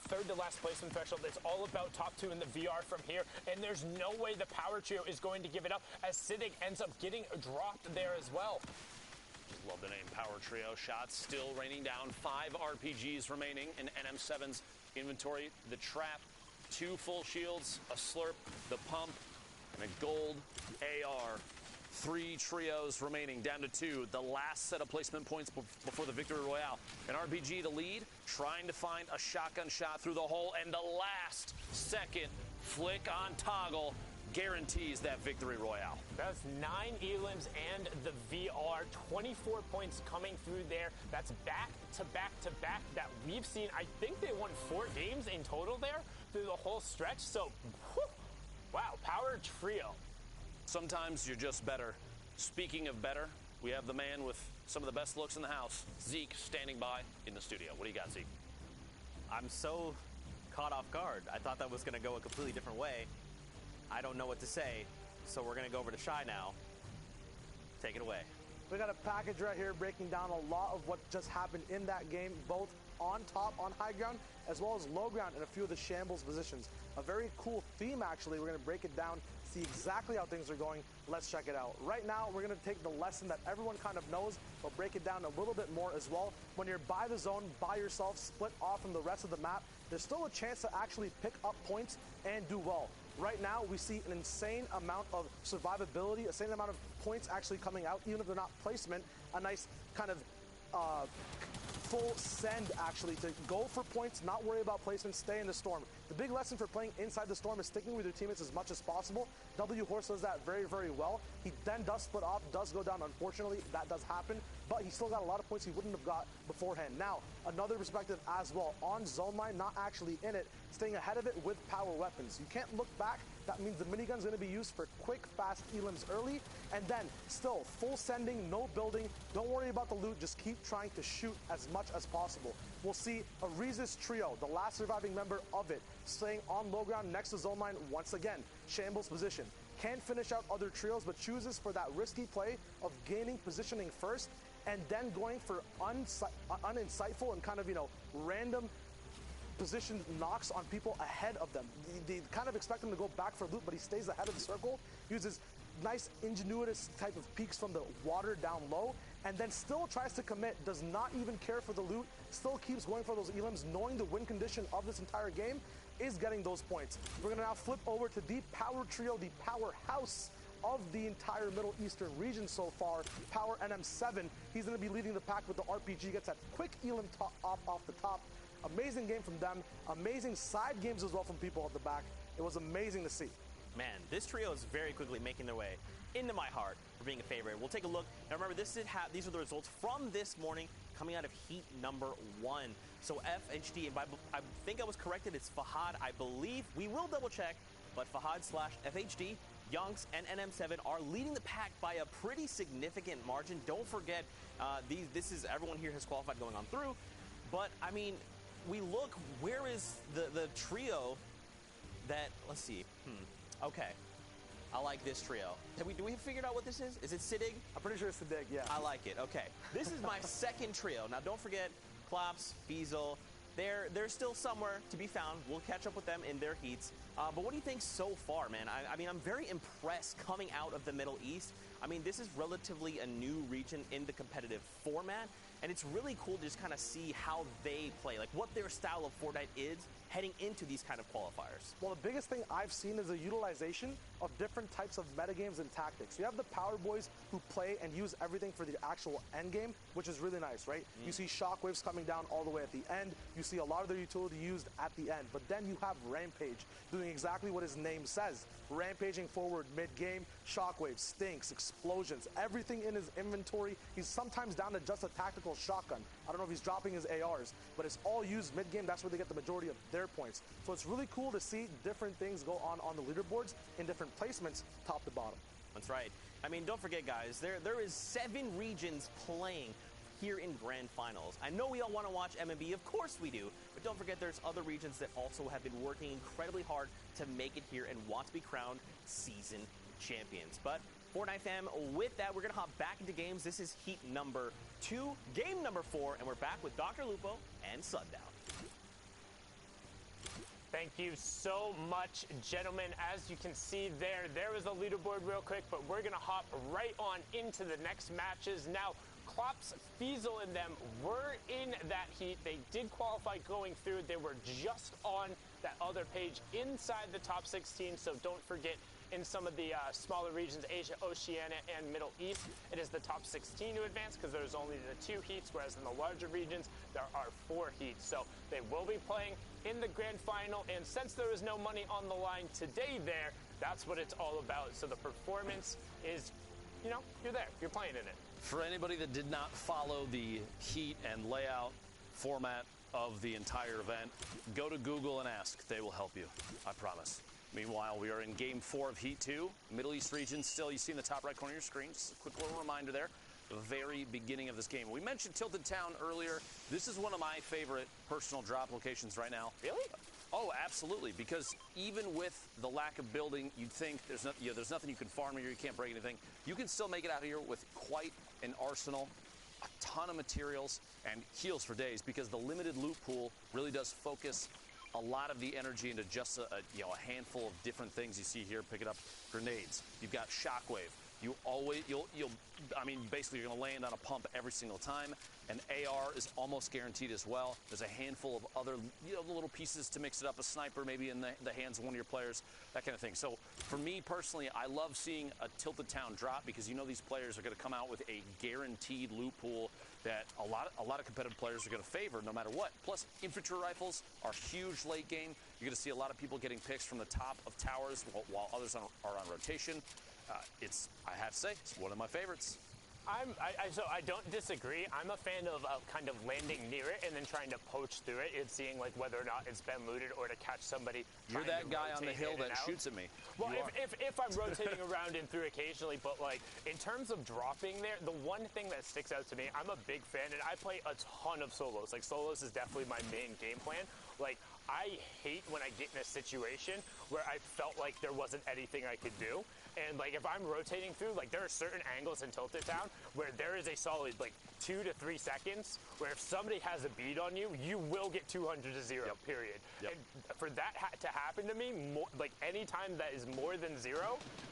third to last placement threshold. It's all about top 2 in the VR from here, and there's no way the power trio is going to give it up as Sidig ends up getting dropped there as well. Love the name Power Trio. Shots still raining down. 5 RPGs remaining in NM7's inventory. The trap, 2 full shields, a slurp, the pump, and a gold AR. 3 trios remaining, down to 2. The last set of placement points before the Victory Royale. An RPG to lead, trying to find a shotgun shot through the hole, and the last second flick on Toggle guarantees that Victory Royale. That's 9 elims and the VR. 24 points coming through there. That's back to back to back that we've seen. I think they won 4 games in total there through the whole stretch. So, whew, wow, Power Trio. Sometimes you're just better. Speaking of better, we have the man with some of the best looks in the house, Zeke, standing by in the studio. What do you got, Zeke? I'm so caught off guard. I thought that was going to go a completely different way. I don't know what to say, so we're going to go over to Shy now. Take it away. We got a package right here breaking down a lot of what just happened in that game, both on top, on high ground, as well as low ground in a few of the shambles positions. A very cool theme, actually. We're going to break it down, see exactly how things are going. Let's check it out. Right now, we're going to take the lesson that everyone kind of knows, but break it down a little bit more as well. When you're by the zone, by yourself, split off from the rest of the map, there's still a chance to actually pick up points and do well. Right now, we see an insane amount of survivability, a insane amount of points actually coming out, even if they're not placement. A nice kind of full send, actually, to go for points, not worry about placement, stay in the storm. The big lesson for playing inside the storm is sticking with your teammates as much as possible. W Horse does that very, very well. He then does split off, does go down. Unfortunately, that does happen, but he still got a lot of points he wouldn't have got beforehand. Now, another perspective as well, on zone line, not actually in it, staying ahead of it with power weapons. You can't look back. That means the minigun's going to be used for quick, fast elims early, and then still full sending, no building. Don't worry about the loot. Just keep trying to shoot as much as possible. We'll see a Reese's trio, the last surviving member of it, staying on low ground next to zone line once again. Shambles position. Can finish out other trios, but chooses for that risky play of gaining positioning first and then going for uninsightful and kind of, random position knocks on people ahead of them. They kind of expect him to go back for loot, but he stays ahead of the circle, uses nice ingenuitous type of peeks from the water down low, and then still tries to commit, does not even care for the loot, still keeps going for those elims, knowing the win condition of this entire game is getting those points. We're gonna now flip over to the power trio, the powerhouse of the entire Middle Eastern region so far, Power NM7. He's gonna be leading the pack with the RPG, gets that quick elim off the top. Amazing game from them. Amazing side games as well from people at the back. It was amazing to see. Man, this trio is very quickly making their way into my heart for being a favorite. We'll take a look. Now remember, these are the results from this morning coming out of heat number 1. So FHD, and I think I was corrected, it's Fahad, I believe. We will double check, but Fahad/FHD, Yonks, and NM7 are leading the pack by a pretty significant margin. Don't forget, everyone here has qualified going on through. But, I mean, we look, where is the trio that, let's see, okay. I like this trio. Do we figured out what this is? Is it Siddig? I'm pretty sure it's Siddig, yeah. I like it, okay. This is my second trio. Now, don't forget, Klops, Fiesel, they're still somewhere to be found. We'll catch up with them in their heats. But what do you think so far, man? I mean, I'm very impressed coming out of the Middle East. I mean, this is relatively a new region in the competitive format, and it's really cool to just kind of see how they play, like what their style of Fortnite is heading into these kind of qualifiers. Well, the biggest thing I've seen is the utilization of different types of metagames and tactics. You have the Power Boys who play and use everything for the actual end game, which is really nice, right? You see Shockwaves coming down all the way at the end. You see a lot of their utility used at the end. But then you have Rampage doing exactly what his name says. Rampaging forward mid-game, Shockwaves, stinks, explosions, everything in his inventory. He's sometimes down to just a tactical shotgun. I don't know if he's dropping his ARs, but it's all used mid-game. That's where they get the majority of their points. So it's really cool to see different things go on the leaderboards in different placements, top to bottom. That's right. I mean, don't forget, guys, there is 7 regions playing here in Grand Finals. I know we all want to watch MMB, of course we do, but don't forget there's other regions that also have been working incredibly hard to make it here and want to be crowned season champions. But Fortnite fam, with that, we're going to hop back into games. This is heat number 2, game number 4, and we're back with Dr. Lupo and Sundown. Thank you so much, gentlemen. As you can see there is a leaderboard real quick, but we're going to hop right on into the next matches. Now, Klops, Fiesel, and them were in that heat. They did qualify going through. They were just on that other page inside the top 16, so don't forget, in some of the smaller regions, Asia, Oceania, and Middle East, it is the top 16 to advance because there's only the 2 heats, whereas in the larger regions, there are 4 heats. So they will be playing in the grand final, and since there is no money on the line today there, that's what it's all about. So the performance is, you're there, you're playing in it. For anybody that did not follow the heat and layout format of the entire event, go to Google and ask. They will help you, I promise. Meanwhile, we are in Game 4 of Heat 2. Middle East region still, you see in the top right corner of your screen. Just a quick little reminder there. The very beginning of this game. We mentioned Tilted Town earlier. This is one of my favorite personal drop locations right now. Really? Oh, absolutely. Because even with the lack of building, you'd think there's nothing you can farm here. You can't break anything. You can still make it out here with quite an arsenal a ton of materials and heals for days, because the limited loot pool really does focus a lot of the energy into just a handful of different things. You see here, picking up grenades. You've got Shockwave. Basically you're going to land on a pump every single time. An AR is almost guaranteed as well. There's a handful of other, little pieces to mix it up. A sniper maybe in the hands of one of your players, that kind of thing. So for me personally, I love seeing a Tilted Town drop, because these players are going to come out with a guaranteed loot pool that a lot of competitive players are going to favor no matter what. Plus, infantry rifles are huge late game. You're going to see a lot of people getting picks from the top of towers while others are on rotation. I have to say, it's one of my favorites. So I don't disagree. I'm a fan of kind of landing near it and then trying to poach through it and seeing like whether or not it's been looted, or to catch somebody. You're that guy on the hill that shoots at me. Well, if I'm rotating around and through occasionally, but like in terms of dropping there, the one thing that sticks out to me, I'm a big fan, and I play a ton of solos. Like solos is definitely my main game plan. Like I hate when I get in a situation where I felt like there wasn't anything I could do. And like if I'm rotating through, like there are certain angles in Tilted Town where there is a solid like 2 to 3 seconds where if somebody has a bead on you, you will get 200 to 0, period. Yep. And for that to happen to me, like any time that is more than 0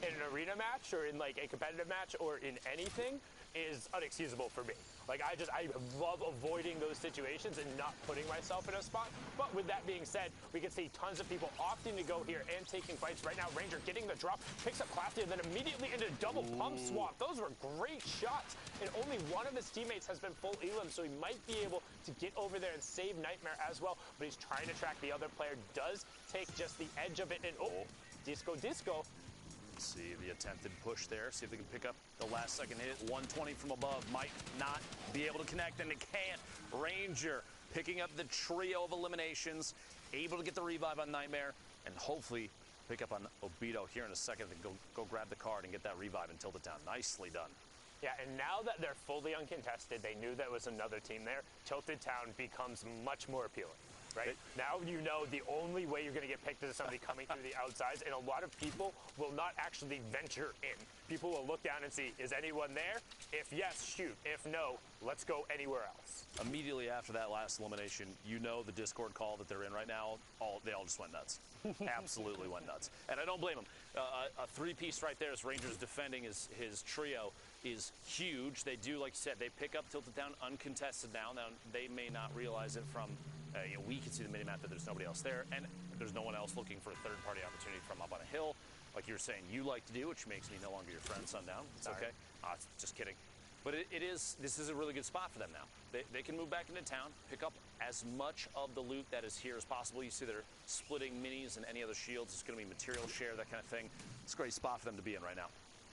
in an arena match or in like a competitive match or in anything is unexcusable for me. Like I love avoiding those situations and not putting myself in a spot. But with that being said, we can see tons of people opting to go here and taking fights. Right now, Ranger getting the drop, picks up Clafty, and then immediately into double pump swap. Those were great shots. And only one of his teammates has been full elim, so he might be able to get over there and save Nightmare as well. But he's trying to track the other player. Does take just the edge of it, and Disco. See the attempted push there. See if they can pick up the last second hit. 120 from above. Might not be able to connect, and it can't. Ranger picking up the trio of eliminations. Able to get the revive on Nightmare, and hopefully pick up on Obito here in a second and go grab the card and get that revive in Tilted Town. Nicely done. Yeah, and now that they're fully uncontested, they knew there was another team there. Tilted Town becomes much more appealing. Right? Now you know the only way you're going to get picked is somebody coming through the outsides, and a lot of people will not actually venture in. People will look down and see, is anyone there? If yes, shoot. If no, let's go anywhere else. Immediately after that last elimination, the Discord call that they're in right now, they all just went nuts. Absolutely went nuts. And I don't blame them. A three-piece right there as Rangers defending his trio is huge. They do, like you said, they pick up Tilted Town uncontested now. Now, they may not realize it from, we can see the minimap that there's nobody else there, and there's no one else looking for a third-party opportunity from up on a hill, like you were saying you like to do, which makes me no longer your friend, Sundown. It's okay. Just kidding. But this is a really good spot for them now. They can move back into town, pick up as much of the loot that is here as possible. You see they're splitting minis and any other shields. It's going to be material share, that kind of thing. It's a great spot for them to be in right now.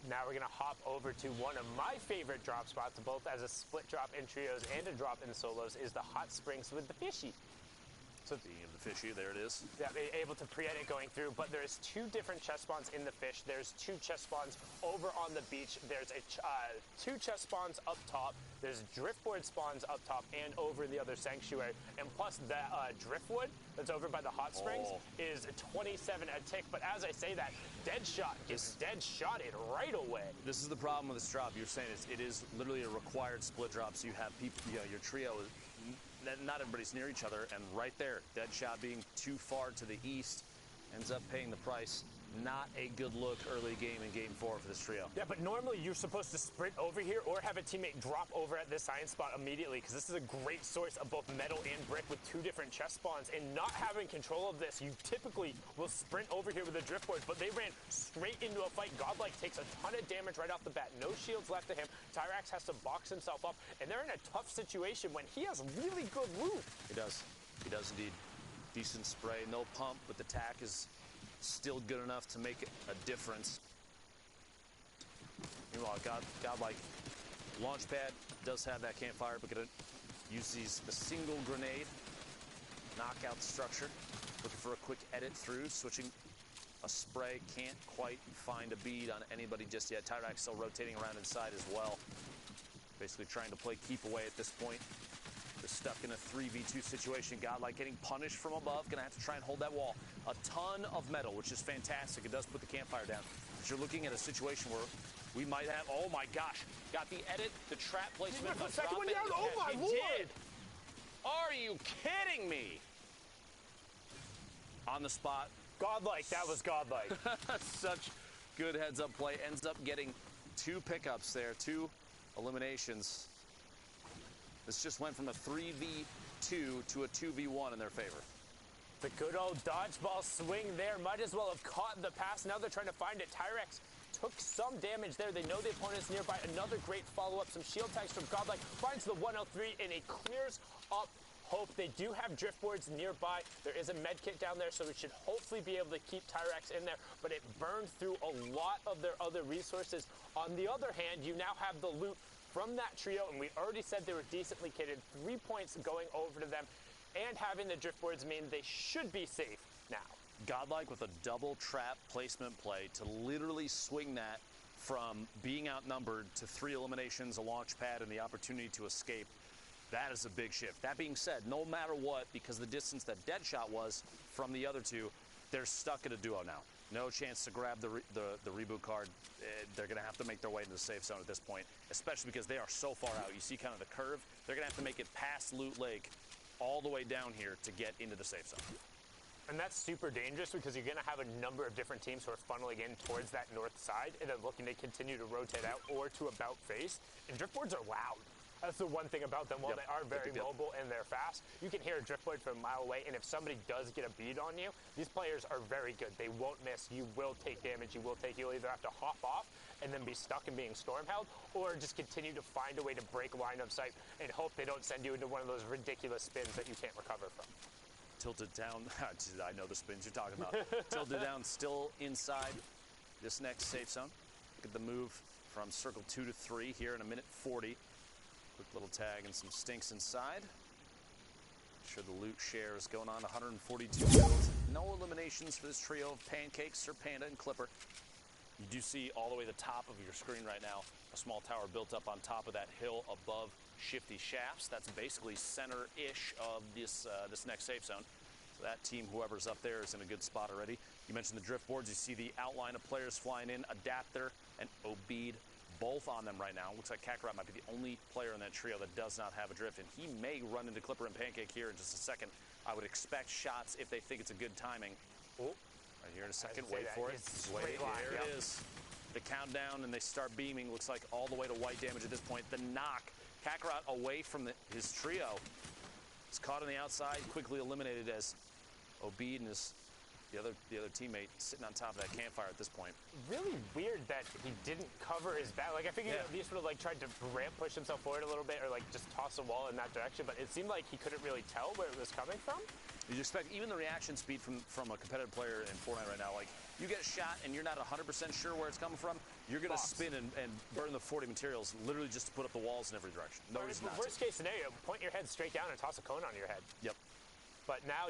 Now we're going to hop over to one of my favorite drop spots, both as a split drop in trios and a drop in solos, is the Hot Springs with the Fishy. So being of the Fishy, there it is. Yeah, able to pre-edit going through, but there's 2 different chest spawns in the fish. There's 2 chest spawns over on the beach. There's 2 chest spawns up top. There's driftwood spawns up top and over in the other sanctuary. And plus the driftwood that's over by the hot springs is 27 a tick. But as I say that, Deadshot gets dead-shotted right away. This is the problem with this drop. You're saying it is literally a required split drop, so you have people, your trio is, not everybody's near each other, and right there, Deadshot being too far to the east ends up paying the price. Not a good look early game in Game 4 for this trio. Yeah, but normally you're supposed to sprint over here or have a teammate drop over at this science spot immediately, because this is a great source of both metal and brick with 2 different chest spawns. And not having control of this, you typically will sprint over here with the driftwood, but they ran straight into a fight. Godlike takes a ton of damage right off the bat. No shields left to him. Tyrax has to box himself up, and they're in a tough situation when he has really good loot. He does. He does indeed. Decent spray, no pump, but the tack is still good enough to make a difference. Meanwhile, Godlike Launchpad does have that campfire, but gonna use a single grenade, knock out the structure. Looking for a quick edit through, switching a spray, can't quite find a bead on anybody just yet. Tyrax still rotating around inside as well. Basically trying to play keep away at this point. They're stuck in a 3v2 situation. Godlike getting punished from above. Gonna have to try and hold that wall. A ton of metal, which is fantastic. It does put the campfire down. But you're looking at a situation where We might have, oh my gosh, got the edit, the trap placement. The second one down, oh my lord! Did. Are you kidding me? On the spot. Godlike, that was godlike. Such good heads-up play. Ends up getting 2 pickups there, 2 eliminations. This just went from a 3v2 to a 2v1 in their favor. The good old dodgeball swing there. Might as well have caught the pass. Now they're trying to find it. Tyrex took some damage there. They know the opponent's nearby. Another great follow-up. Some shield tags from Godlike. Finds the 103, and it clears up Hope. They do have driftboards nearby. There is a med kit down there, so we should hopefully be able to keep Tyrex in there, but it burned through a lot of their other resources. On the other hand, you now have the loot from that trio, and we already said they were decently kitted. 3 points going over to them, and having the driftboards mean they should be safe now. Godlike with a double trap placement play to literally swing that from being outnumbered to 3 eliminations, a launch pad, and the opportunity to escape. That is a big shift. That being said, no matter what, because the distance that Deadshot was from the other 2, they're stuck at a duo now. No chance to grab the reboot card. They're going to have to make their way into the safe zone at this point, especially because they are so far out. You see kind of the curve. They're going to have to make it past Loot Lake all the way down here to get into the safe zone. And that's super dangerous because you're going to have a number of different teams who are funneling in towards that north side and then looking to continue to rotate out or to about face. And driftboards are loud. That's the one thing about them. While they are very mobile and they're fast, you can hear a driftboard from a mile away, and if somebody does get a bead on you, these players are very good. They won't miss. You will take damage. You'll either have to hop off and then be stuck and being storm held, or just continue to find a way to break line of sight and hope they don't send you into one of those ridiculous spins that you can't recover from. Tilted down. I know the spins you're talking about. Tilted down, still inside this next safe zone. Look at the move from circle 2 to 3 here in a minute 40. Quick little tag and some stinks inside. Sure, the loot share is going on. 142 kills. No eliminations for this trio of Pancake, Sir Panda, and Clipper. You do see all the way to the top of your screen right now a small tower built up on top of that hill above Shifty Shafts. That's basically center-ish of this next safe zone. So that team, whoever's up there, is in a good spot already. You mentioned the drift boards. You see the outline of players flying in. Adapter and Obed, both on them right now. Looks like Kakarot might be the only player in that trio that does not have a drift, and he may run into Clipper and Pancake here in just a second. I would expect shots if they think it's a good timing. Oh, right here in a second. Wait for it. Wait, there it is. The countdown, and they start beaming. Looks like all the way to white damage at this point. The knock. Kakarot away from his trio. He's caught on the outside, quickly eliminated as Obed and the other teammate sitting on top of that campfire at this point. Really weird that he didn't cover his back. Like, I figured he sort of like tried to ramp push himself forward a little bit, or like just toss a wall in that direction, but it seemed like he couldn't really tell where it was coming from. You expect even the reaction speed from a competitive player in Fortnite right now, like you get shot and you're not 100% sure where it's coming from, you're going to spin and burn the 40 materials literally just to put up the walls in every direction. No reason not to. Worst case scenario, point your head straight down and toss a cone on your head. Yep. But now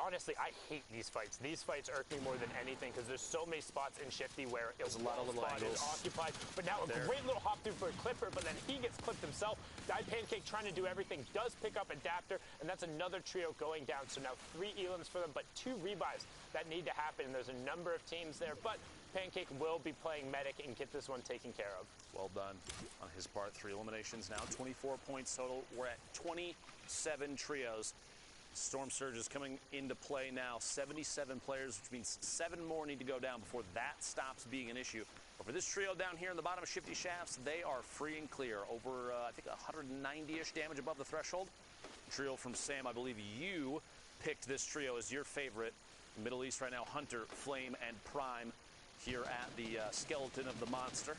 honestly, I hate these fights. These fights irk me more than anything because there's so many spots in Shifty where there's a lot of little angles is occupied. But now a great little hop through for a Clipper, but then he gets clipped himself. Pancake trying to do everything, does pick up Adapter, and that's another trio going down. So now 3 elims for them, but 2 revives that need to happen. And there's a number of teams there, but Pancake will be playing medic and get this one taken care of. Well done on his part. 3 eliminations now, 24 points total. We're at 27 trios. Storm Surge is coming into play now. 77 players, which means 7 more need to go down before that stops being an issue. But for this trio down here in the bottom of Shifty Shafts, they are free and clear. Over, I think, 190-ish damage above the threshold. Trio from Sam, I believe you picked this trio as your favorite. Middle East right now, Hunter, Flame, and Prime here at the skeleton of the monster.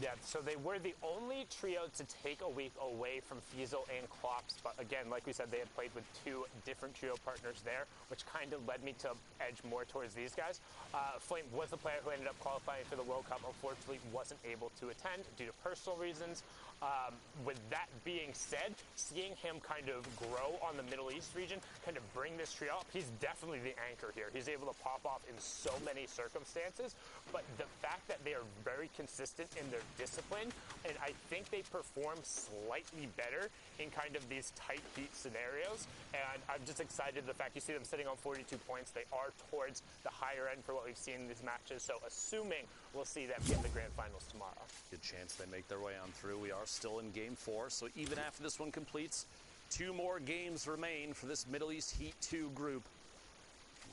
Yeah, so they were the only trio to take a week away from Fiesel and Klops, but again, like we said, they had played with 2 different trio partners there, which kind of led me to edge more towards these guys. Flame was the player who ended up qualifying for the World Cup, unfortunately wasn't able to attend due to personal reasons. With that being said, seeing him kind of grow on the Middle East region, kind of bring this trio up, he's definitely the anchor here. He's able to pop off in so many circumstances, but the fact that they are very consistent in their disciplined, and I think they perform slightly better in kind of these tight heat scenarios. And I'm just excited the fact you see them sitting on 42 points. They are towards the higher end for what we've seen in these matches. So assuming we'll see them in the grand finals tomorrow. Good chance they make their way on through. We are still in game 4, so even after this one completes, 2 more games remain for this Middle East Heat 2 group.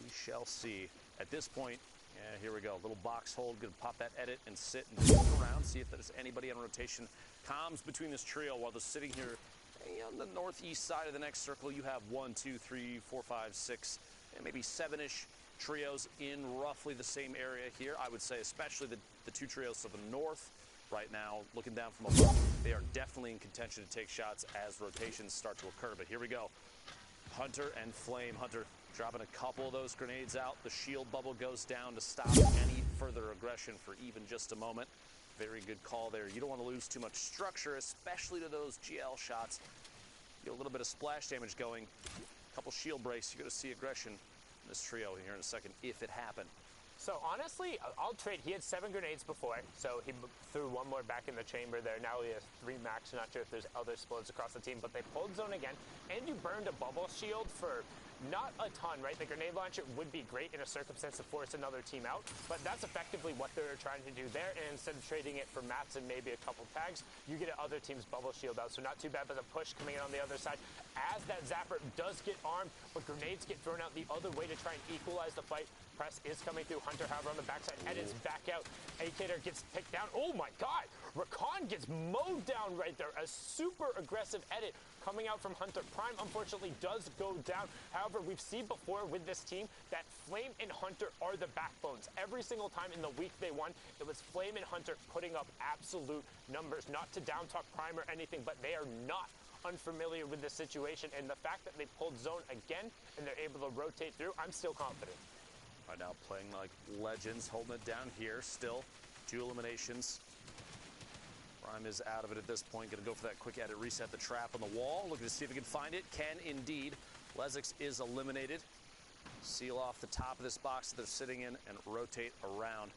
We shall see. At this point, yeah, here we go. Little box hold. Going to pop that edit and sit and look around, see if there's anybody on rotation. Comms between this trio while they're sitting here on the northeast side of the next circle. You have 1, 2, 3, 4, 5, 6, and maybe 7-ish trios in roughly the same area here. I would say especially the 2 trios to the north right now, looking down from above, they are definitely in contention to take shots as rotations start to occur. But here we go. Hunter and Flame. Hunter dropping a couple of those grenades out. The shield bubble goes down to stop any further aggression for even just a moment. Very good call there. You don't want to lose too much structure, especially to those GL shots. Get a little bit of splash damage going. A couple shield breaks. You're going to see aggression in this trio here in a second, if it happened. So honestly, I'll trade. He had 7 grenades before, so he threw 1 more back in the chamber there. Now he has 3 max. Not sure if there's other explodes across the team, but they pulled zone again. And you burned a bubble shield for not a ton, right? The grenade launcher would be great in a circumstance to force another team out, but that's effectively what they're trying to do there. And instead of trading it for mats and maybe a couple tags, you get other team's bubble shield out. So not too bad, but the push coming in on the other side. As that Zapper does get armed, but grenades get thrown out the other way to try and equalize the fight. Press is coming through. Hunter, however, on the backside, edits back out. Akator gets picked down. Oh my God! Rakan gets mowed down right there. A super aggressive edit coming out from Hunter. Prime, unfortunately, does go down. However, we've seen before with this team that Flame and Hunter are the backbones. Every single time in the week they won, it was Flame and Hunter putting up absolute numbers. Not to down talk Prime or anything, but they are not unfamiliar with the situation. And the fact that they pulled zone again and they're able to rotate through, I'm still confident. Right now playing like legends, holding it down here still. 2 eliminations. Prime is out of it at this point. Going to go for that quick edit, reset the trap on the wall. Looking to see if he can find it. Can indeed. Lezix is eliminated. Seal off the top of this box that they're sitting in and rotate around.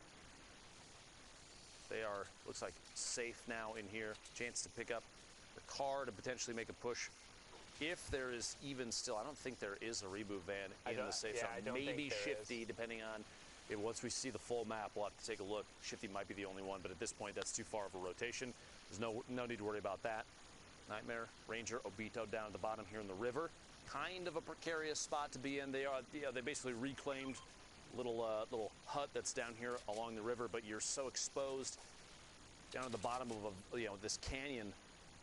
They are, looks like, safe now in here. Chance to pick up the car to potentially make a push. If there is even still, I don't think there is a reboot van in the safe zone. Maybe Shifty, depending on once we see the full map, we'll have to take a look. Shifty might be the only one, but at this point, that's too far of a rotation. There's no need to worry about that. Nightmare, Ranger, Obito down at the bottom here in the river. Kind of a precarious spot to be in. They basically reclaimed little hut that's down here along the river, but you're so exposed down at the bottom of this canyon.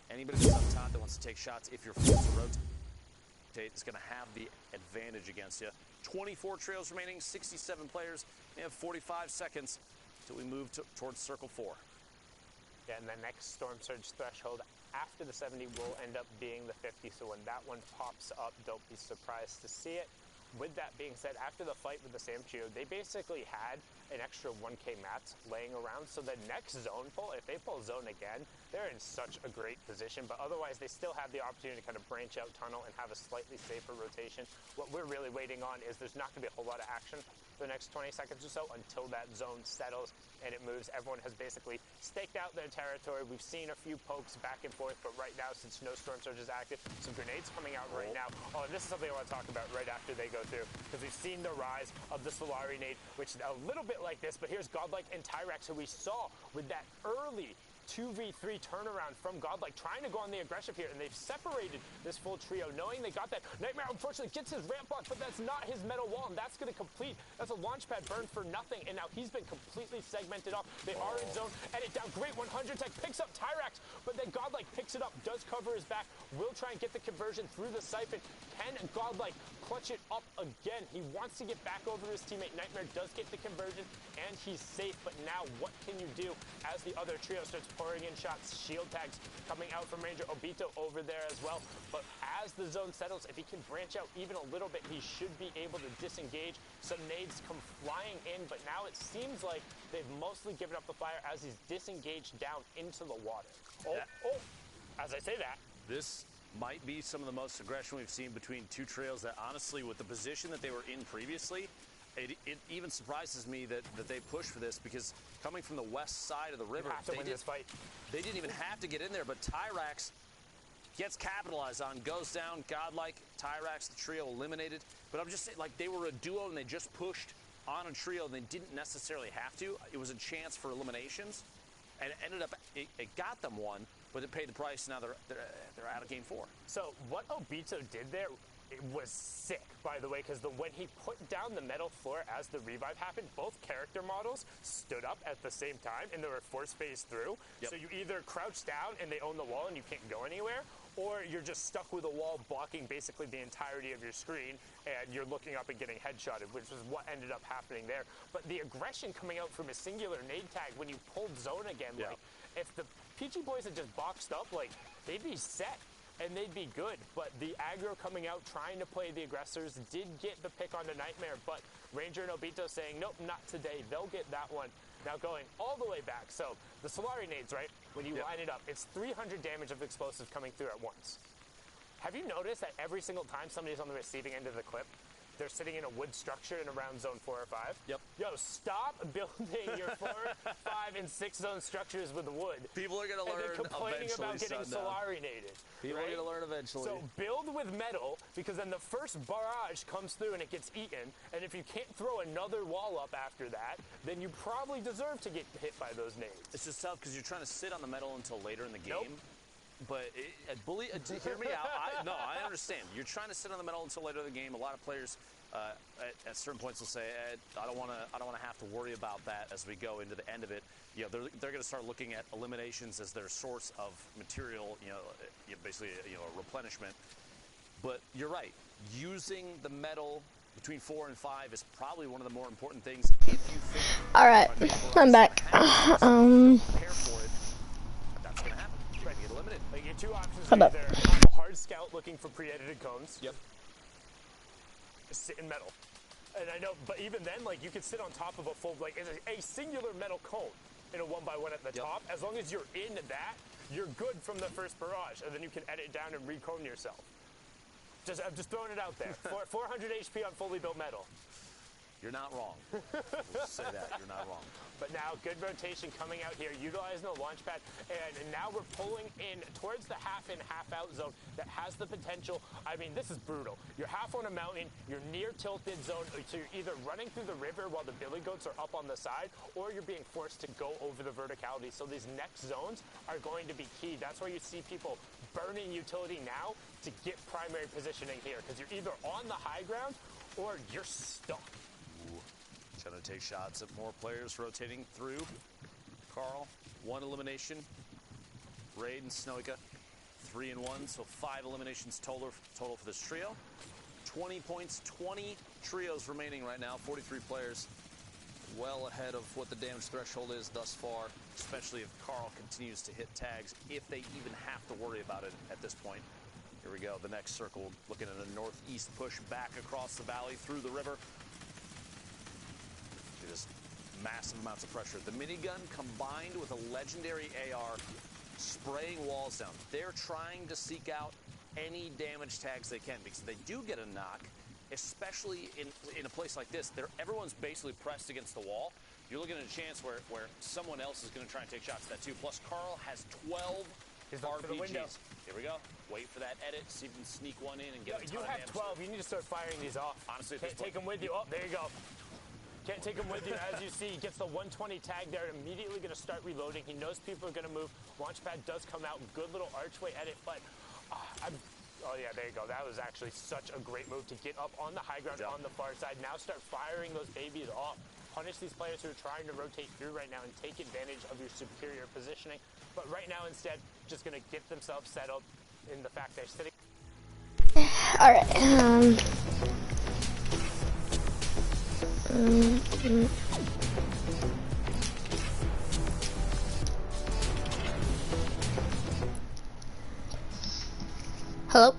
Anybody that's up top that wants to take shots, if you're forced to rotate, is going to have the advantage against you. 24 trails remaining, 67 players. We have 45 seconds until we move towards Circle 4. Yeah, and the next Storm Surge threshold after the 70 will end up being the 50. So when that one pops up, don't be surprised to see it. With that being said, after the fight with the Sam Trio, they basically had an extra 1K mats laying around. So the next zone pull, if they pull zone again, they're in such a great position. But otherwise, they still have the opportunity to kind of branch out tunnel and have a slightly safer rotation. What we're really waiting on is there's not going to be a whole lot of action for the next 20 seconds or so until that zone settles and it moves. Everyone has basically staked out their territory. We've seen a few pokes back and forth, but right now, since no Storm Surge is active, some grenades coming out right now. Oh, and this is something I want to talk about right after they go through, because we've seen the rise of the Solari nade, which is a little bit like this, but here's Godlike and Tyrax, who we saw with that early 2v3 turnaround from Godlike, trying to go on the aggressive here, and they've separated this full trio, knowing they got that. Nightmare, unfortunately, gets his ramp block, but that's not his metal wall, and that's going to complete. That's a launch pad burn for nothing, and now he's been completely segmented off. They are in zone, edit down, great 100 tech, picks up Tyrax, but then Godlike picks it up, does cover his back, will try and get the conversion through the siphon. Can Godlike clutch it up again? He wants to get back over his teammate. Nightmare does get the conversion, and he's safe, but now what can you do as the other trio starts pouring in shots? Shield tags coming out from Ranger. Obito over there as well. But as the zone settles, if he can branch out even a little bit, he should be able to disengage. Some nades come flying in, but now it seems like they've mostly given up the fire as he's disengaged down into the water. As I say that, this might be some of the most aggression we've seen between two trails that, honestly, with the position that they were in previously, it even surprises me that they push for this, because coming from the west side of the river, they didn't even have to get in there, but Tyrax gets capitalized on, goes down, godlike. Tyrax, the trio, eliminated. But I'm just saying, like, they were a duo and they just pushed on a trio and they didn't necessarily have to. It was a chance for eliminations, and it ended up, it got them one, but it paid the price. Now they're out of game 4. So what Obito did there, it was sick, by the way, because when he put down the metal floor as the revive happened, both character models stood up at the same time, and they were force phased through. Yep. So you either crouch down and they own the wall and you can't go anywhere, or you're just stuck with a wall blocking basically the entirety of your screen, and you're looking up and getting headshotted, which is what ended up happening there. But the aggression coming out from a singular nade tag when you pulled zone again, like, if the PG boys had just boxed up, like, they'd be set. And they'd be good, but the aggro coming out, trying to play the aggressors, did get the pick on the Nightmare, but Ranger and Obito saying, nope, not today. They'll get that one. Now going all the way back. So the Solari nades, right? When you line it up, it's 300 damage of explosives coming through at once. Have you noticed that every single time somebody's on the receiving end of the clip, they're sitting in a wood structure in around zone 4 or 5? Yep. Yo, stop building your 4, 5, and 6 zone structures with wood. People are going to learn eventually. Complaining about getting Solari naded. People are going to learn eventually. So build with metal, because then the first barrage comes through and it gets eaten. And if you can't throw another wall up after that, then you probably deserve to get hit by those nades. It's just tough because you're trying to sit on the metal until later in the game. Nope. But hear me out. I understand. You're trying to sit on the metal until later in the game. A lot of players at certain points will say, I don't want to have to worry about that as we go into the end of it. You know, they're going to start looking at eliminations as their source of material. Basically, a replenishment. But you're right. Using the metal between 4 and 5 is probably one of the more important things. If you think. All right, I'm back. Prepare for it. That's going to happen. You're going to get eliminated. Like, your two options are either have a hard scout looking for pre-edited cones. Yep. Sit in metal. And I know, but even then, like, you could sit on top of a full, like, a singular metal cone in a 1x1 at the top. As long as you're in that, you're good from the first barrage, and then you can edit down and recone yourself. I'm just throwing it out there. 400 HP on fully built metal. You're not wrong. We'll say that. You're not wrong. But now, good rotation coming out here, utilizing the launch pad, and now we're pulling in towards the half-in, half-out zone that has the potential. I mean, this is brutal. You're half on a mountain, you're near tilted zone, so you're either running through the river while the Billy Goats are up on the side, or you're being forced to go over the verticality. So these next zones are going to be key. That's why you see people burning utility now to get primary positioning here, because you're either on the high ground or you're stuck. Trying to take shots at more players rotating through. Carl, 1 elimination. Raid and Snoika, 3 and 1, so 5 eliminations total for this trio. 20 points, 20 trios remaining right now, 43 players. Well ahead of what the damage threshold is thus far, especially if Carl continues to hit tags, if they even have to worry about it at this point. Here we go, the next circle, looking at a northeast push back across the valley through the river. Just massive amounts of pressure. The minigun combined with a legendary AR spraying walls down. They're trying to seek out any damage tags they can, because if they do get a knock, especially in a place like this, everyone's basically pressed against the wall. You're looking at a chance where someone else is going to try and take shots at that too. Plus, Carl has 12 RPGs. Here we go. Wait for that edit. See if you can sneak one in and get a ton of damage. You have 12. You need to start firing these off. Honestly, take them with you. Oh, there you go. Can't take him with you. As you see, he gets the 120 tag there, immediately going to start reloading. He knows people are going to move. Launchpad does come out. Good little archway edit, but oh yeah, there you go. That was actually such a great move to get up on the high ground on the far side. Now start firing those babies off. Punish these players who are trying to rotate through right now and take advantage of your superior positioning. But right now, instead, just going to get themselves set up in the fact they're sitting. All right. Hello?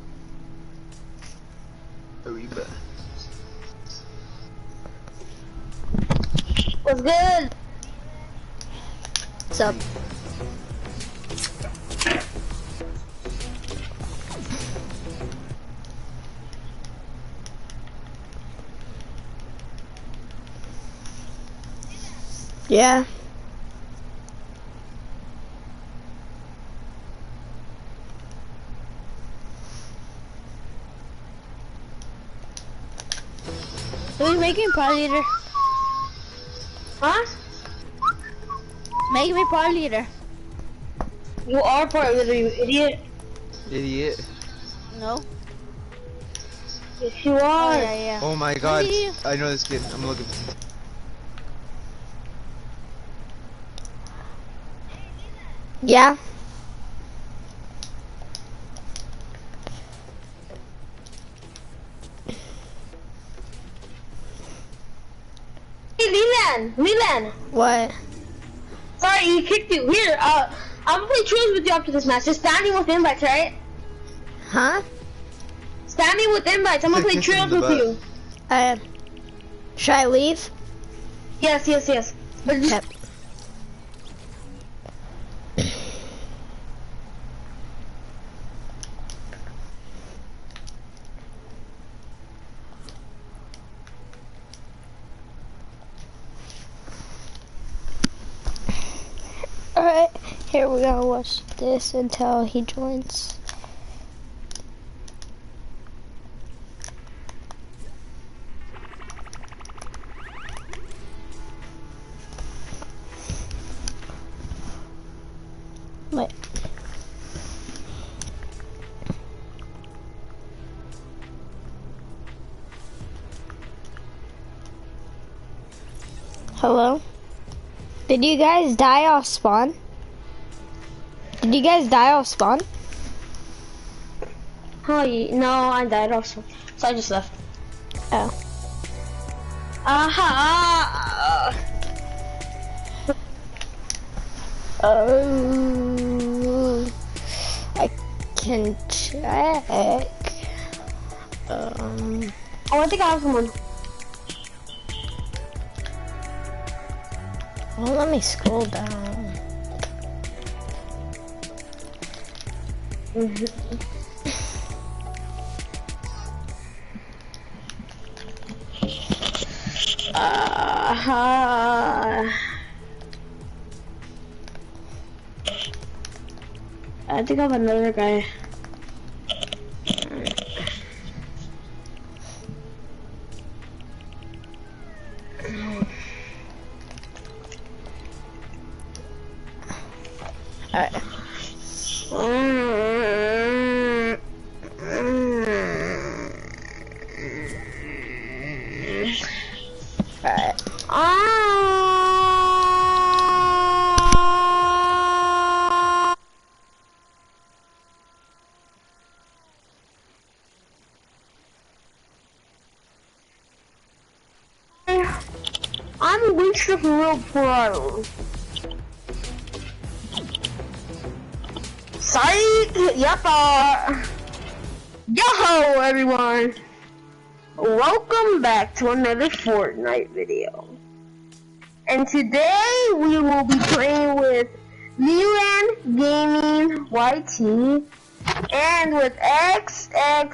Ariba. What's good? What's up? Yeah. Who's making party leader? Huh? Make me party leader. You are part leader, you idiot. Idiot. No. Yes, you are. Oh, yeah. Oh my god. I know this kid. I'm looking. Yeah. Hey, Leland. What? Sorry, he kicked you. Here, I'm gonna play trios with you after this match. Just standing with invites, right? Huh? Standing with invites. I'm gonna play trios with you. Should I leave? Yes. But just... Yep. Alright, here we're gonna watch this until he joins. Wait. Hello? Did you guys die off spawn? Did you guys die off spawn? Oh, no, I died off spawn. So I just left. Oh. Aha! Oh, I can check. Oh, I think I have someone. Well, let me scroll down. I think I have another guy. Alright. Alright. I'm a Winchester Real Pro. Psych! Yappa! Yo-ho, everyone! Welcome back to another Fortnite video. And today we will be playing with Leland Gaming YT and with XX.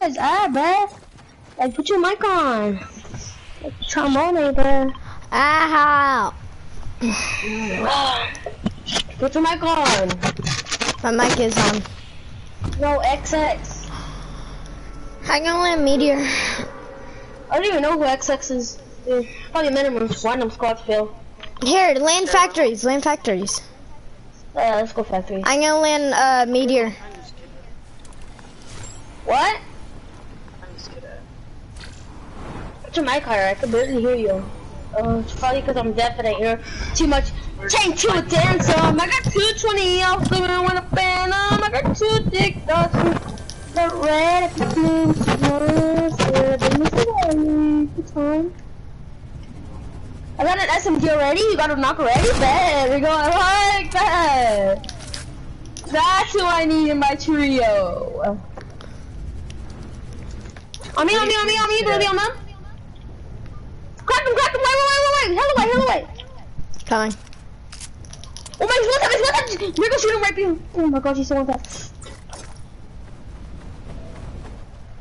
What's up, bruh? Like, put your mic on. Like, trombone, bruh. Ow! Put your mic on. My mic is on. No, XX. I'm gonna land Meteor. I don't even know who XX is. Dude, probably minimum random squad fill. Here, land factories, land factories. Let's go factory. I'm gonna land Meteor. What? this kid at? What's your mic higher? I can barely hear you. It's probably because I'm deaf and I hear too much. Change to a dancer. I got 220 off the room with a phantom. I got 2 dick dots. The red blue time. I got an SMG already. You got a knock already. Bad. We go. I like that. That's who I need in my trio. On me, baby, on them. Grab him, wait. Hell away. Coming. Oh my, he's one tap. We're gonna shoot him right behind. Oh my gosh, he's so one tap. He's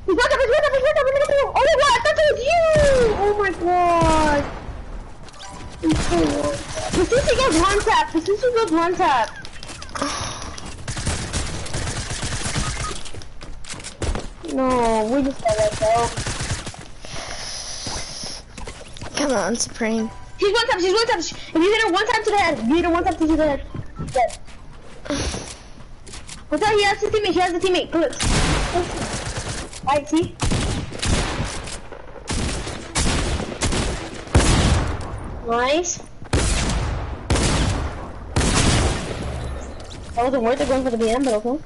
one tap. Oh my god, I thought that was you. Oh my god. The CC goes one tap. No, we just got that though. Come on, Supreme. She's one tap. If you hit her one time to the head, Dead. What's that? He has a teammate. Good. Alright, see? Nice. That wasn't worth it going for the BM, but okay.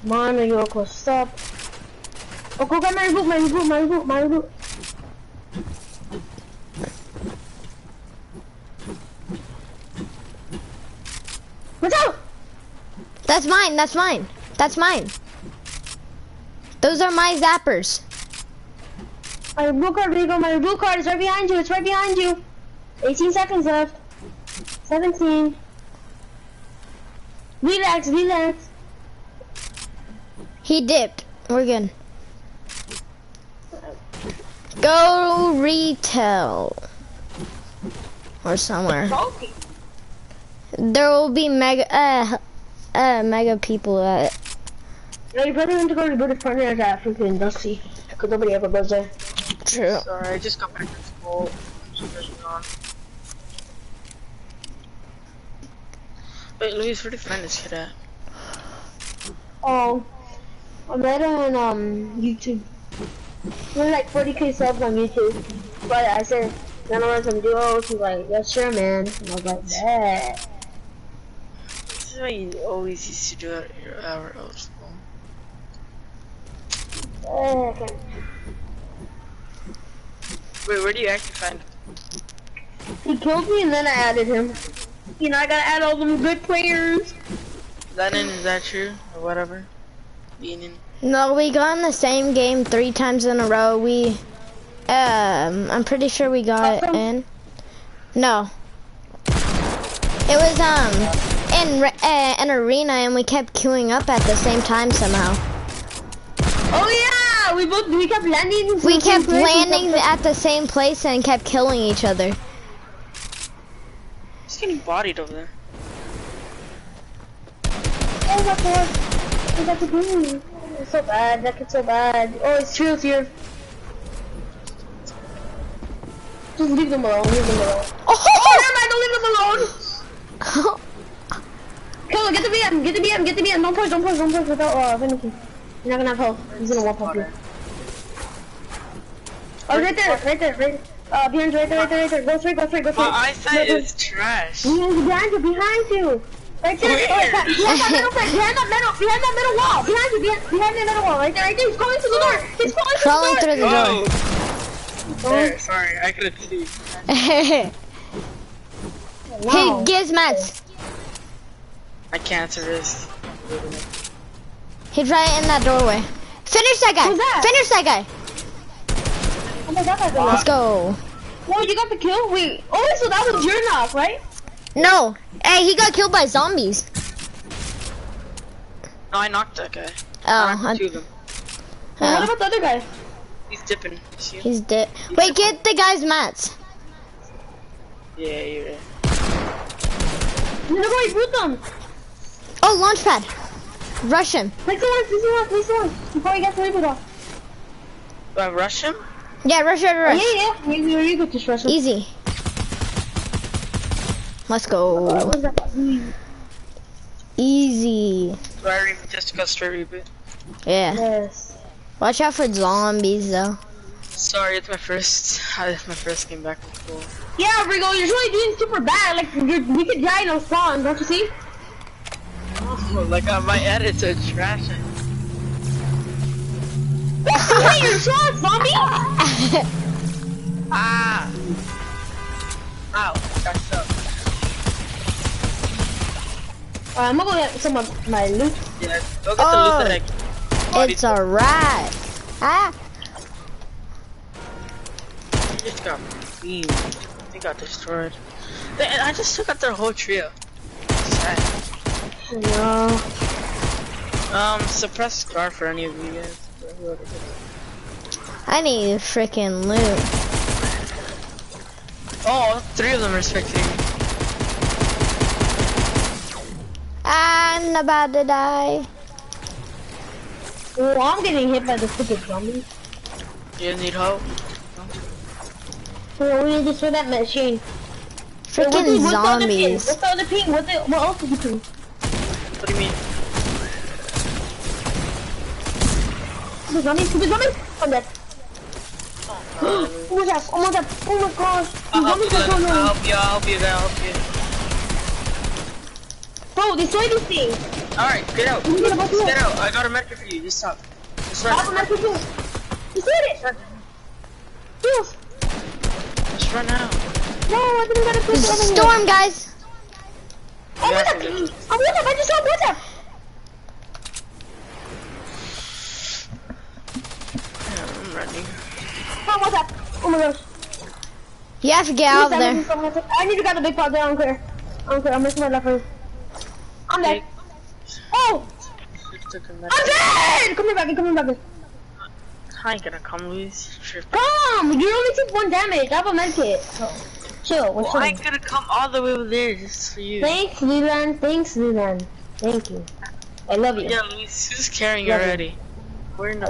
Come on, Ryoko, stop. Oh, go get my reboot. Watch out! That's mine. Those are my zappers. My blue card, Rigo, my blue card is right behind you. 18 seconds left. 17. Relax. He dipped. We're good. Go retail. Or somewhere. There will be mega people at it. No, you probably want to go to British Partners at freaking Dusty. Because nobody ever goes there. True. Sorry, I just got back to school. Wait, Louis, where do you find this kid at? Oh, I met him on YouTube. We're like 40k subs on YouTube. But I said, "Can I run some duos?" He's like, "Yeah, sure, man." And I was like, "Yeah." This is what you always used to do at your hour of school. Okay. Wait, where do you actually find him? He killed me and then I added him. You know, I gotta add all them good players. Lennon, is that true? Or whatever? Being in. No, we got in the same game 3 times in a row. I'm pretty sure we got in. No. It was, in an arena and we kept queuing up at the same time somehow. Oh yeah! We kept landing. We kept landing at the same place and kept killing each other. He's getting bodied over there. Oh my god. What got to do? It's so bad. That kid's so bad. Oh, it's true here. Just leave them alone. Oh, never mind. Don't leave them alone. Kill him. Get the BM. Don't push without finishing. You're not gonna have health. He's gonna walk up you. Oh, right there. Behind right there. Go straight. My eyesight is trash. Behind you. Right there. Behind that middle wall. Behind the middle wall. Right there. He's going through the door. Crawling through the door. There, sorry, I couldn't see. He gives mats. I can't answer this. He's right in that doorway. Finish that guy. Who's that? Finish that guy. Oh my god, Let's go. Whoa, you got the kill? Wait. Oh, so that was your knock, right? No. Hey, he got killed by zombies. No, I knocked that guy. Oh, two of them. What about the other guy? He's dipping. He's dead. Wait, get the guy's mats. Yeah, you're right. You're not going to boot them. Oh, launch pad. Rush him. Place the one. Before he gets reboot off. Do I rush him? Yeah, rush. Yeah. You could just rush him. Easy. Let's go. Easy. Right, just go straight reboot. Yeah. Yes. Watch out for zombies though. Sorry, it's my first game back from school. Yeah, Rigo, you're really doing super bad. Like, we could die no spawn, don't you see? Oh, like my edits are trash. Hey, you're shot, zombie! Ah! Ow, got stuck. I'm gonna go get some of my loot. Yeah, go get the loot that I... It's a rat. Ah! I just got beamed. They got destroyed. I just took out their whole trio. Sad. No. Suppress Scar for any of you guys. I need freaking loot. Oh, 3 of them are spectating. I'm about to die. Oh, I'm getting hit by the stupid zombie. You guys need help? Oh, we need to destroy that machine. Freaking zombies. What's the other ping? What else is the ping? What do you mean? Stupid zombies! I'm dead. Oh my god, oh my god, oh my gosh. I'll help you. Bro, destroy this thing. Alright, get out. Get out. I got a medkit for you. Just stop. Just run. I have a medkit too. Destroy it. Yes. Just run out. No, I didn't get a quick Storm, guys. Oh my god. I just saw WhatsApp. Yeah, I'm ready. Oh, what's up? Oh my gosh. You have to get out of there. I need to grab the big pot there, I don't care. I'm missing my left first. I'm dead. Oh! I'm dead! Come here, back. I ain't gonna come, Luis. Sure. Come! You only took 1 damage. I have a medkit. So, chill. Well, I ain't gonna come all the way over there just for you. Thanks, Leland. Thank you. I love you. Yeah, Luis, who's carrying already? We're in the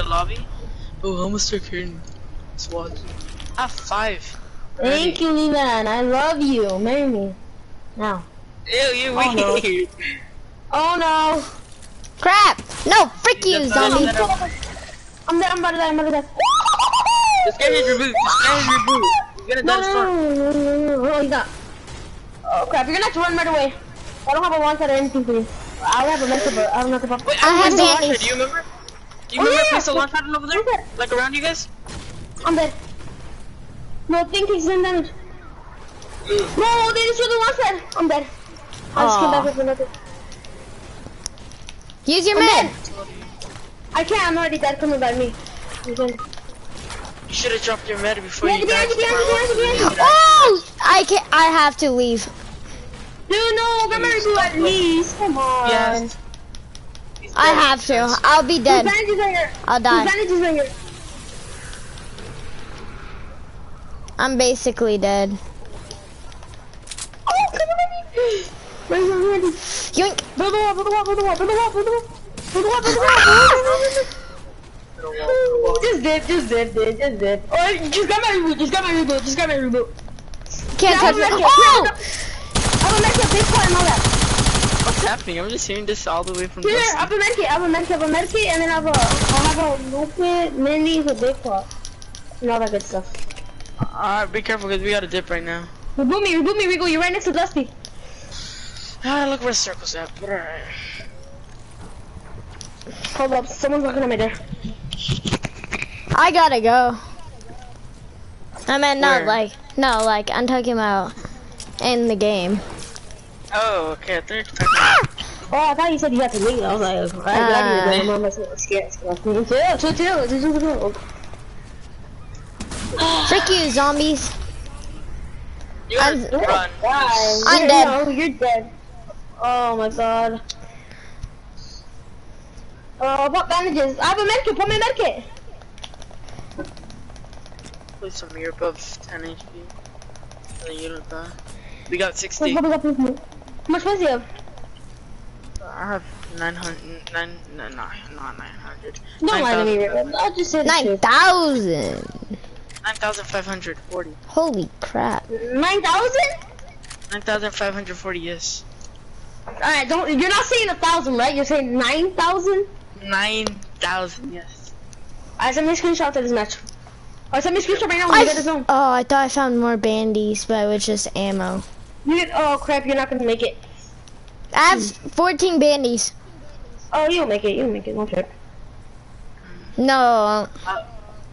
lobby. Oh, how much they're carrying? SWAT. I have 5. Thank you, Leland. I love you. Marry me. Now. Ew, you weird. Oh no. Crap! No, frick you, zombie! I'm dead, I'm about to die. Just get his reboot. You're gonna die storm. No, he's not. Oh crap, you're gonna have to run right away. I don't have a launch pad or anything for you. I have a medkit, but I don't have the pop. Wait, I have a launch pad, do you remember? Do you remember I placed a launch pad over there? Like around you guys? I'm dead. No, thing takes 10 damage. No, they destroyed the launch pad. I'm dead. I just came back with another. Use your med. I can't, I'm already dead. Come by me. You should have dropped your med before you died. Oh! I have to leave. Dude, no, come here, do at least. Come on. Yes. I have to. I'll be dead. I'll die. I'm basically dead. Oh, come on. Yoink! Build the wall. Just dip. Oh, just got my reboot. Can't touch it. Oh! I have a medkit, big part and all that. What's happening? I'm just hearing this all the way from here. I have a medkit, and then I'll have a medkit, minis, a big pot, and all that good stuff. Alright, be careful because we got a dip right now. Reboot me, Rigo. You're right next to Dusty. Ah, look where Circle's at. But alright. Hold up, someone's looking at me there. I gotta go. I meant not like, no, like, I'm talking about in the game. Oh, okay. I think Oh, I thought you said you had to leave. I was like, I need to go. I'm scared. Chill. Frick you, zombies. I'm run. I'm dead. No, you're dead. Oh my god. What bandages? I have a medkit. Put my medkit. Please tell me you're above 10 HP. And then you don't die. We got 60. How much was you have? I have 900. Not 900. Don't lie to me, Rick. I'll just say 9,000. 9,540. Holy crap. 9,000? 9,540, yes. Alright, you're not saying 1,000, right? You're saying 9,000? 9,000, yes. Alright, send me a screenshot of this match. Alright, send me a screenshot right now when you get the zone. Oh, I thought I found more bandies, but it was just ammo. Oh crap, you're not gonna make it. I have 14 bandies. Oh, you'll make it, don't trip. No.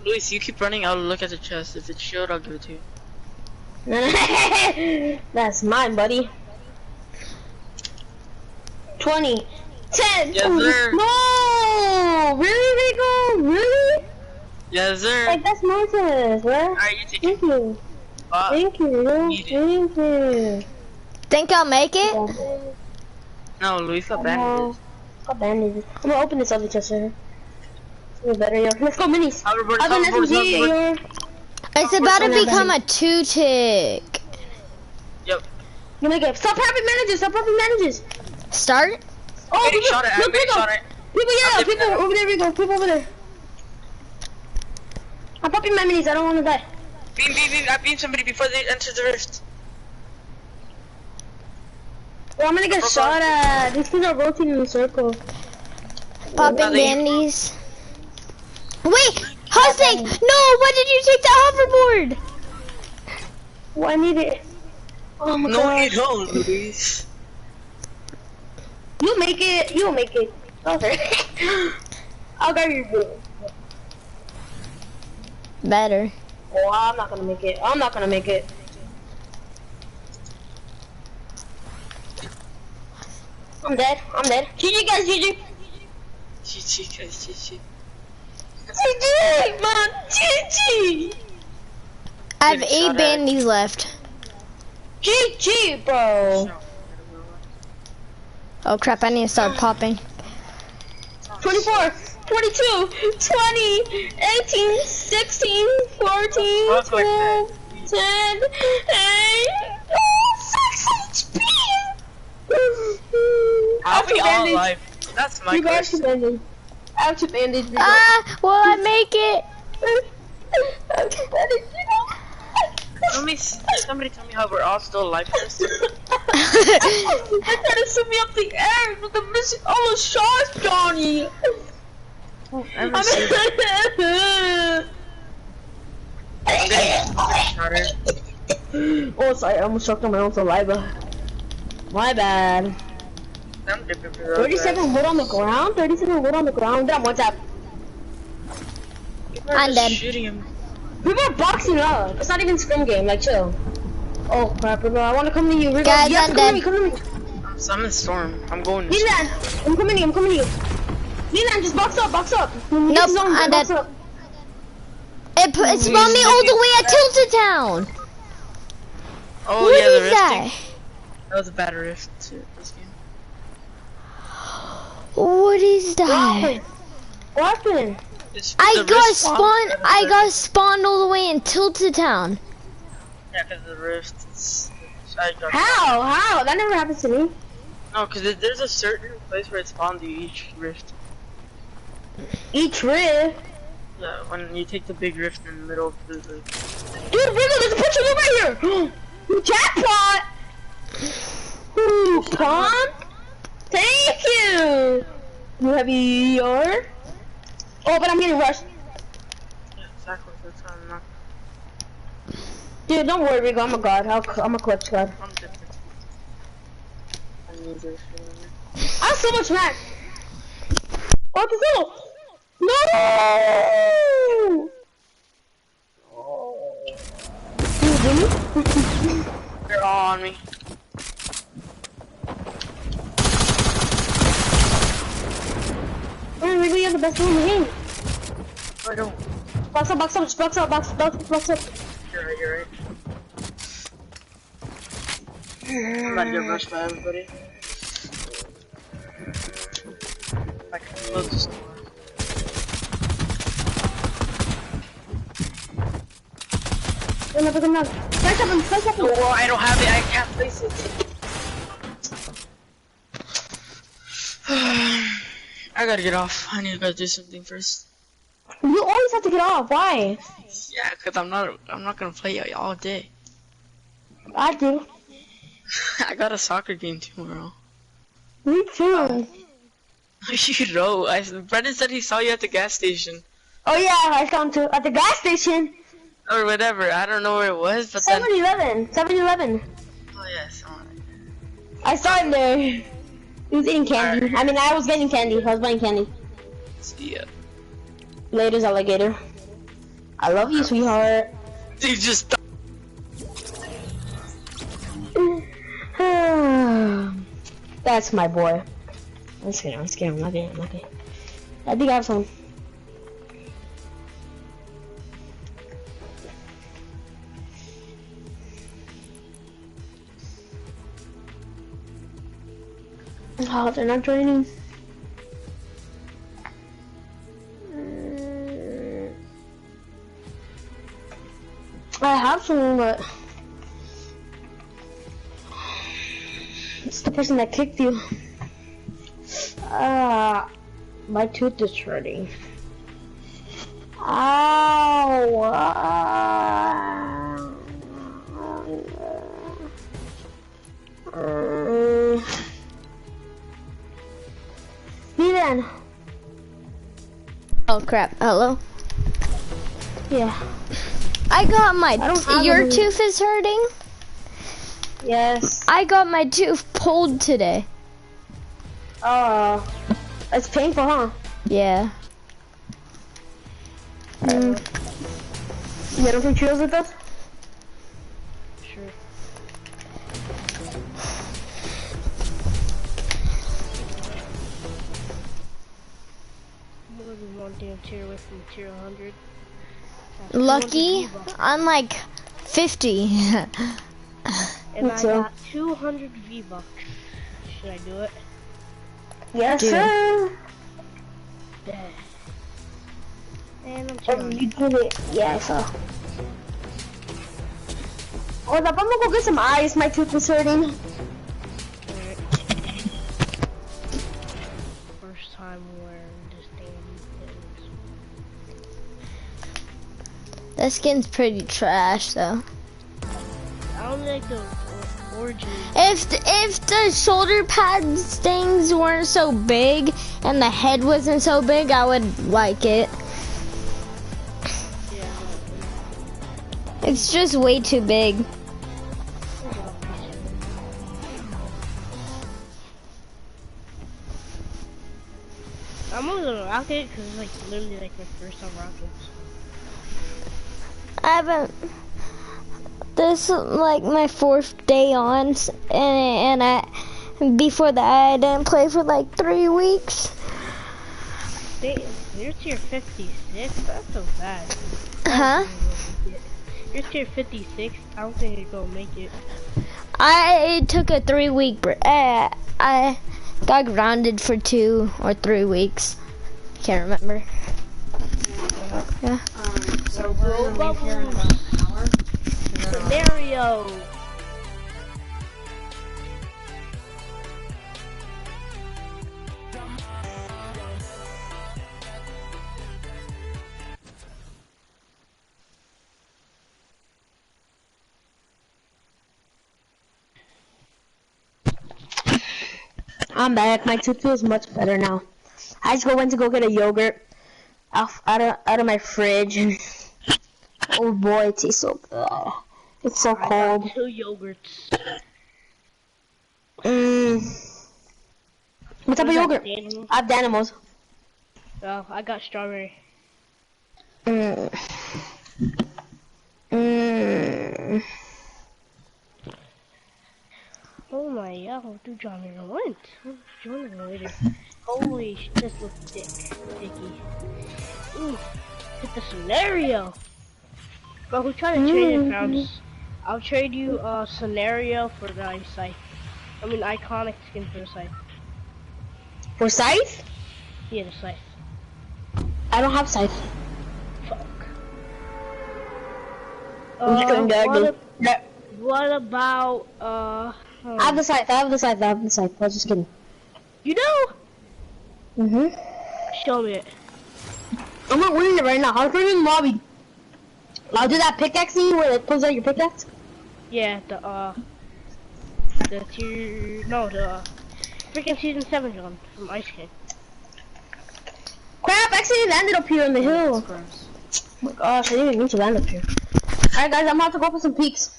Luis, you keep running, I'll look at the chest. If it's shield, I'll give it to you. That's mine, buddy. 20, 10. Yes, sir. No, really, Rico? Really? Yes, sir. Like that's nonsense, bro. Alright, you take it. Thank you. Thank you, Rico. Thank you. Think I'll make it? No, Luis got bandages. Got bandages. I'm gonna open this other chest here. It's better, yo. Let's go, minis. It's about to become a 2-tick. Yep. You make it. Stop having manages. Stop having manages. Start. Oh, people, shot it. People, yeah, people over there. We go. People over there. I'm popping my minis. I don't want to die. Beam. I beamed somebody before they entered the rift. Well, I'm gonna get shot at. These things are rotating in a circle. Popping bandies. Wait, Husting! No, why did you take the hoverboard? Well, I need it. Oh my god. No, you don't, Luis. You make it. You'll make it. Okay. I'll grab your boot. Better. Oh, I'm not gonna make it. I'm not gonna make it. I'm dead. GG guys, GG. GG guys, GG. GG, man, GG. I have 8 bandies left. GG, bro. Oh crap, I need to start popping. 24, 22, 20, 18, 16, 14, 12, 10, 8, 6 HP. I'll be all alive. That's my question. I have 2 bandages. Will I make it? I have 2 bandages. Somebody tell me how we're all still alive first. They're trying to send me up the air with the missing all the shots, Johnny. Oh, oh, sorry, I almost choked on my own saliva. My bad. 37 wood on the ground? 37 wood on the ground? Damn, what's up? I'm dead. Shooting him. People are boxing up. It's not even scrim game, like chill. Oh crap, Rigo, I wanna come to you. Rigo, guys, I'm dead. Come to me. I'm in storm. I'm going to Milan, I'm coming to you, Milan, just box up. Nope, I'm dead. It spawned me all the way at Tilted Town. Oh what yeah, the is rift that? thing. That was a bad rift too, this game. What is that? What happened? I got spawned all the way in Tilted Town. Yeah, because the rift is... How? That never happens to me. No, because there's a certain place where it spawns you each rift. Each rift? Yeah, when you take the big rift in the middle of the... Dude, Rigo, there's a picture of you right here! Jackpot! Ooh, Tom? Thank you! You have ER? Oh, but I'm getting rushed. Yeah, exactly, that's how I'm not... Dude, don't worry, Rigo, I'm a god. I'm a clutch god. I'm different. I have so much max! Oh, it's no! They're all on me. Oh, Rigo, you have the best one in the game. I don't. Box up. You're right. I'm about to get rushed by everybody. I can close this door. Come on. Press up him. Oh, I don't have it. I can't place it. I gotta get off. I need to go do something first. You always have to get off. Why? Yeah, cause I'm not gonna play all day. I do. I got a soccer game tomorrow. Me too. You know, Brendan said he saw you at the gas station. Oh yeah, I saw him too. At the gas station. Or whatever, I don't know where it was, but 7-Eleven. 7-Eleven. Oh yes. I saw him there. He was eating candy. Right. I mean, I was getting candy. I was buying candy. See ya. Later's alligator. I love you, sweetheart. You just. That's my boy. I'm scared. I'm not getting. I think I have some. Oh, they're not joining. I have someone, but it's the person that kicked you. My tooth is hurting. Ow! Me then. Oh crap! Hello. Yeah. I got my. Your tooth is hurting. Yes. I got my tooth pulled today. Oh, it's painful, huh? Yeah. You want some chills with us? Sure. More than one damn tier away from tier 100. Lucky, I'm like 50. And I got 200 V-Bucks. Should I do it? Yes, sir. And I'm trying. You did it. Yeah, I saw. Hold up, I'm gonna go get some ice. My tooth is hurting. Right. First time wearing this damn things. That skin's pretty trash, though. I don't like the origin. If the shoulder pads things weren't so big and the head wasn't so big, I would like it. Yeah. It's just way too big. I'm only gonna rock it because it's like literally like my first time rockets. I haven't. This is like my 4th day on, and before that I didn't play for like 3 weeks. You're tier 56. That's so bad. Huh? You're tier 56. I don't think you're gonna make it. I took a 3-week break. I got grounded for 2 or 3 weeks. Can't remember. Yeah. So we're gonna leave here in about an hour. Scenario. I'm back. My tooth feels much better now. I just went to go get a yogurt out of my fridge, and oh boy, it tastes so good. It's so cold. I got 2 yogurts. What type of yogurt? I have Danimals. Oh, I got strawberry. Oh my god, dude, John went. Join me later. Holy shit, this looks dicky. Ooh, hit the scenario. Bro, who's trying to trade it, Frowns? I'll trade you scenario for the scythe. I mean, iconic skin for the scythe. For scythe? Yeah, the scythe. I don't have scythe. Fuck. What about I have the scythe. I have the scythe. I was just kidding. You do? Mhm. Show me it. I'm not winning it right now. I'll put it in the lobby. I'll do that pickaxe thing where it pulls out your pickaxe. Yeah, the The tier, no, the freaking season 7 gun from Ice King. Crap! I accidentally landed up here on the hill. Oh my gosh, I didn't even need to land up here. Alright guys, I'm about to go for some peaks.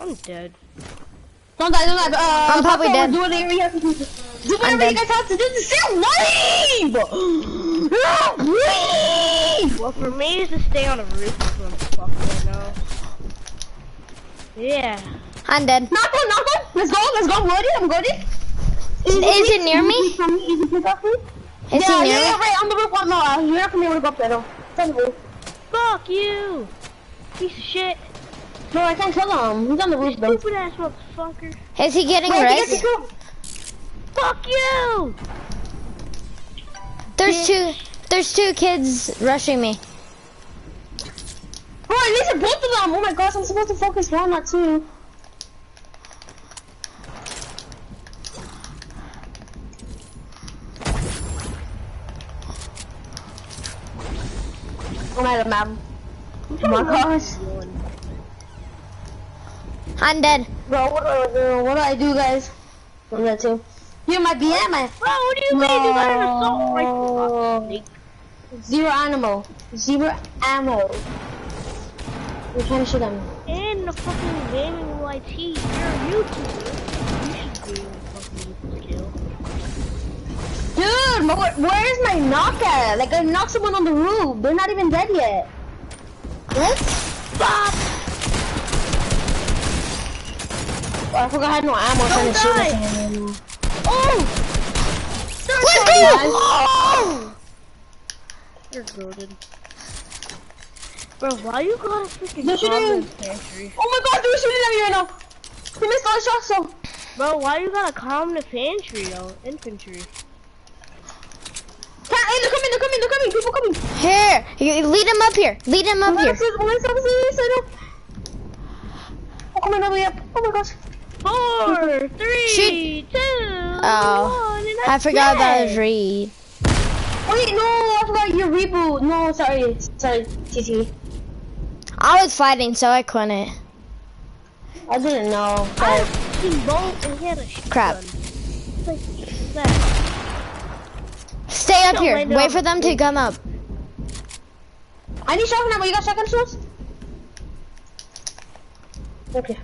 I'm dead. Don't die, don't die. I'm probably dead. Do whatever you guys have to do to stay alive! Leave! Well, for me, is to stay on the roof is what I'm fucking right now. Yeah. I'm dead. Knock one. Let's go. I'm good. Is it near me? Is he near me? Yeah, right on the roof. No, you're not gonna be able to go up there though. It's on the roof. Fuck you! Piece of shit. No, I can't kill him. He's on the roof though. Stupid ass motherfucker. Is he getting rest? Fuck you! There's two kids rushing me. Bro, these are both of them. Oh my gosh, I'm supposed to focus one, not two. Oh my god, man. Oh my gosh. I'm dead. Bro, what do I do? What do I do, guys? I'm dead too. You're my BM, man. Bro, what do you mean? You got an assault rifle? Zero ammo. We're trying to shoot them. And the fucking gaming YT. You're a YouTuber. You should be able to fucking kill. Dude, where's my knock at? Like, I knocked someone on the roof. They're not even dead yet. What? Stop! Oh, I forgot I had no ammo trying to shoot him. Oh! Let's go! Oh! You're goated. Bro, why you got a freaking common infantry? Oh my god, they're shooting at me right now! He missed all the shots though! Bro, why you got a common infantry though? Infantry. Hey, they're coming, people coming! Here, lead him up here. Lead him up here. Oh, coming over here. Oh my gosh. 4, 3, 2, 1, I forgot about his read. Wait, no, I forgot your reboot. No, sorry, TT. I was fighting, so I couldn't. I didn't know. Crap. Stay up here. Wait for them to come up. I need shotgun ammo. You got shotgun shells? Okay.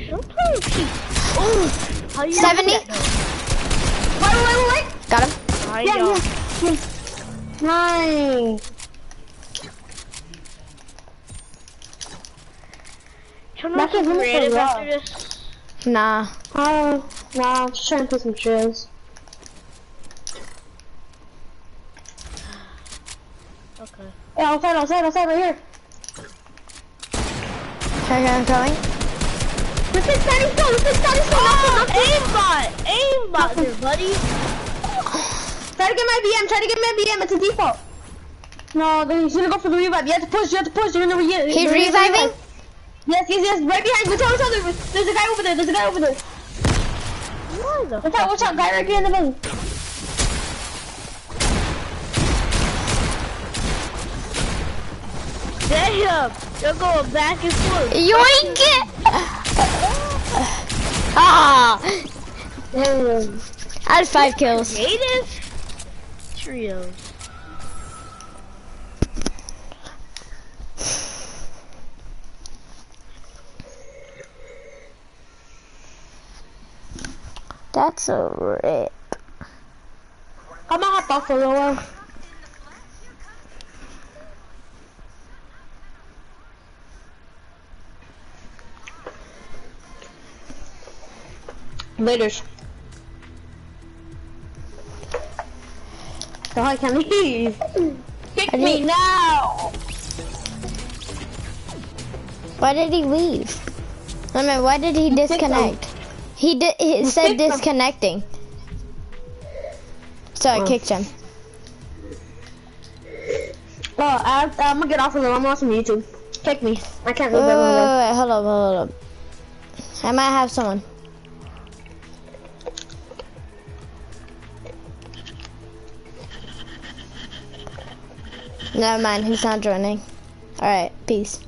Oh, 70. Wait. Got him. Yeah. Nice. Back in creative after this? Nah. Nah, I'm just trying to put some trails. Okay. Yeah, outside, right here. Okay, I'm coming. This is standing still. Aimbot there, buddy. Try to get my BM, it's a default. No, he's gonna go for the revive. You have to push, you're in the revive. He's reviving? Yes, right behind. Watch out, there's a guy over there. Watch out, guy right behind the building. Damn, you're going back and forth. Yoink it! Ah! I had 5 kills. Creative trios. That's a rip. I'm gonna hop off for a little while. Laters. So I can leave. Kick me now. Why did he leave? I mean, why did he disconnect? He said disconnecting. So I kicked him. Oh, I'm gonna get off of them. I'm watching YouTube. Kick me. I can't leave Wait, hold up. I might have someone. Never mind, he's not joining. Alright, peace.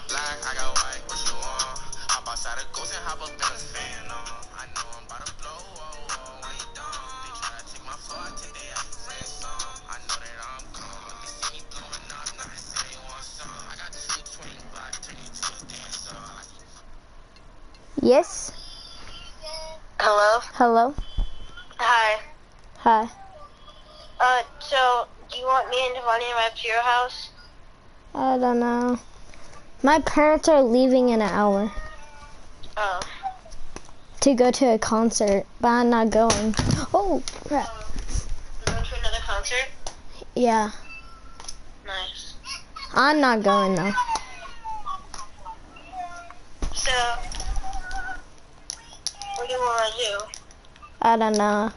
got black, I got white, what you want? Hop outside a ghost and hop up in a fan, I know I'm about to blow, when you done. They try to take my floor, I take their ass for some. I know that I'm gone, but they see me blowing up, now they say they want some. I got 220 black, turn you to a dancer. Yes? Hello? Hello? Hi. Hi. So, do you want me and Devani to ride to your house? I don't know. My parents are leaving in an hour. Oh. To go to a concert, but I'm not going. Oh, crap. You're going to another concert? Yeah. Nice. I'm not going, though. So, what do you want to do? I don't know.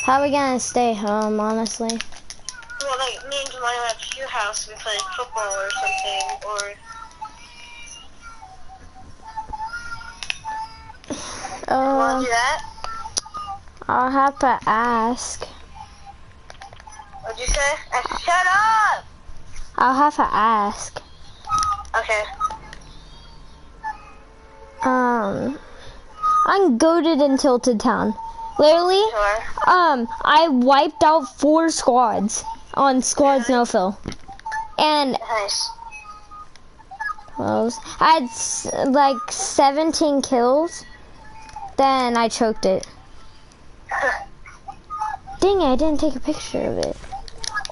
Probably gonna stay home, honestly. Well, like, me and Devani went to your house, we played football or something, or... You want to do that? I'll have to ask. What'd you say? Shut up! I'll have to ask. Okay. I'm goated in Tilted Town. Literally, I wiped out 4 squads on Squads No Fill. And nice. I had like 17 kills. Then I choked it. Dang it, I didn't take a picture of it.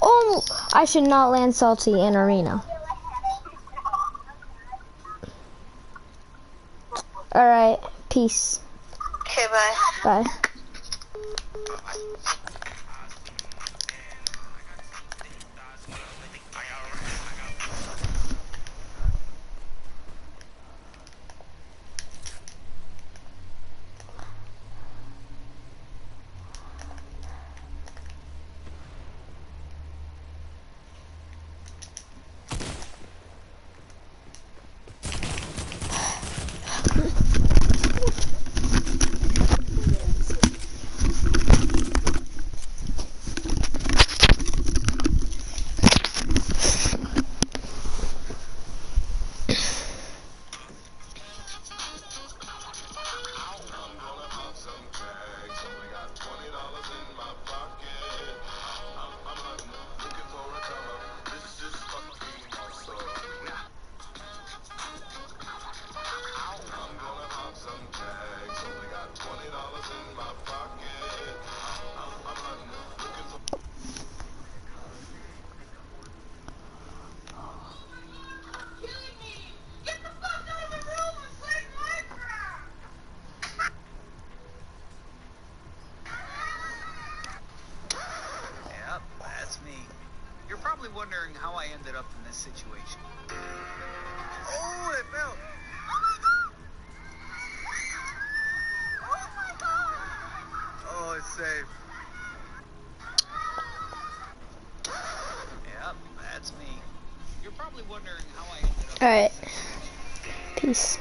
Oh, I should not land salty in arena. Alright, peace. Okay, bye. Bye. Wondering how I ended up in this situation. Oh, it fell. Oh my god! Oh, it's safe. Yep, that's me. You're probably wondering how I ended up. Alright. Peace.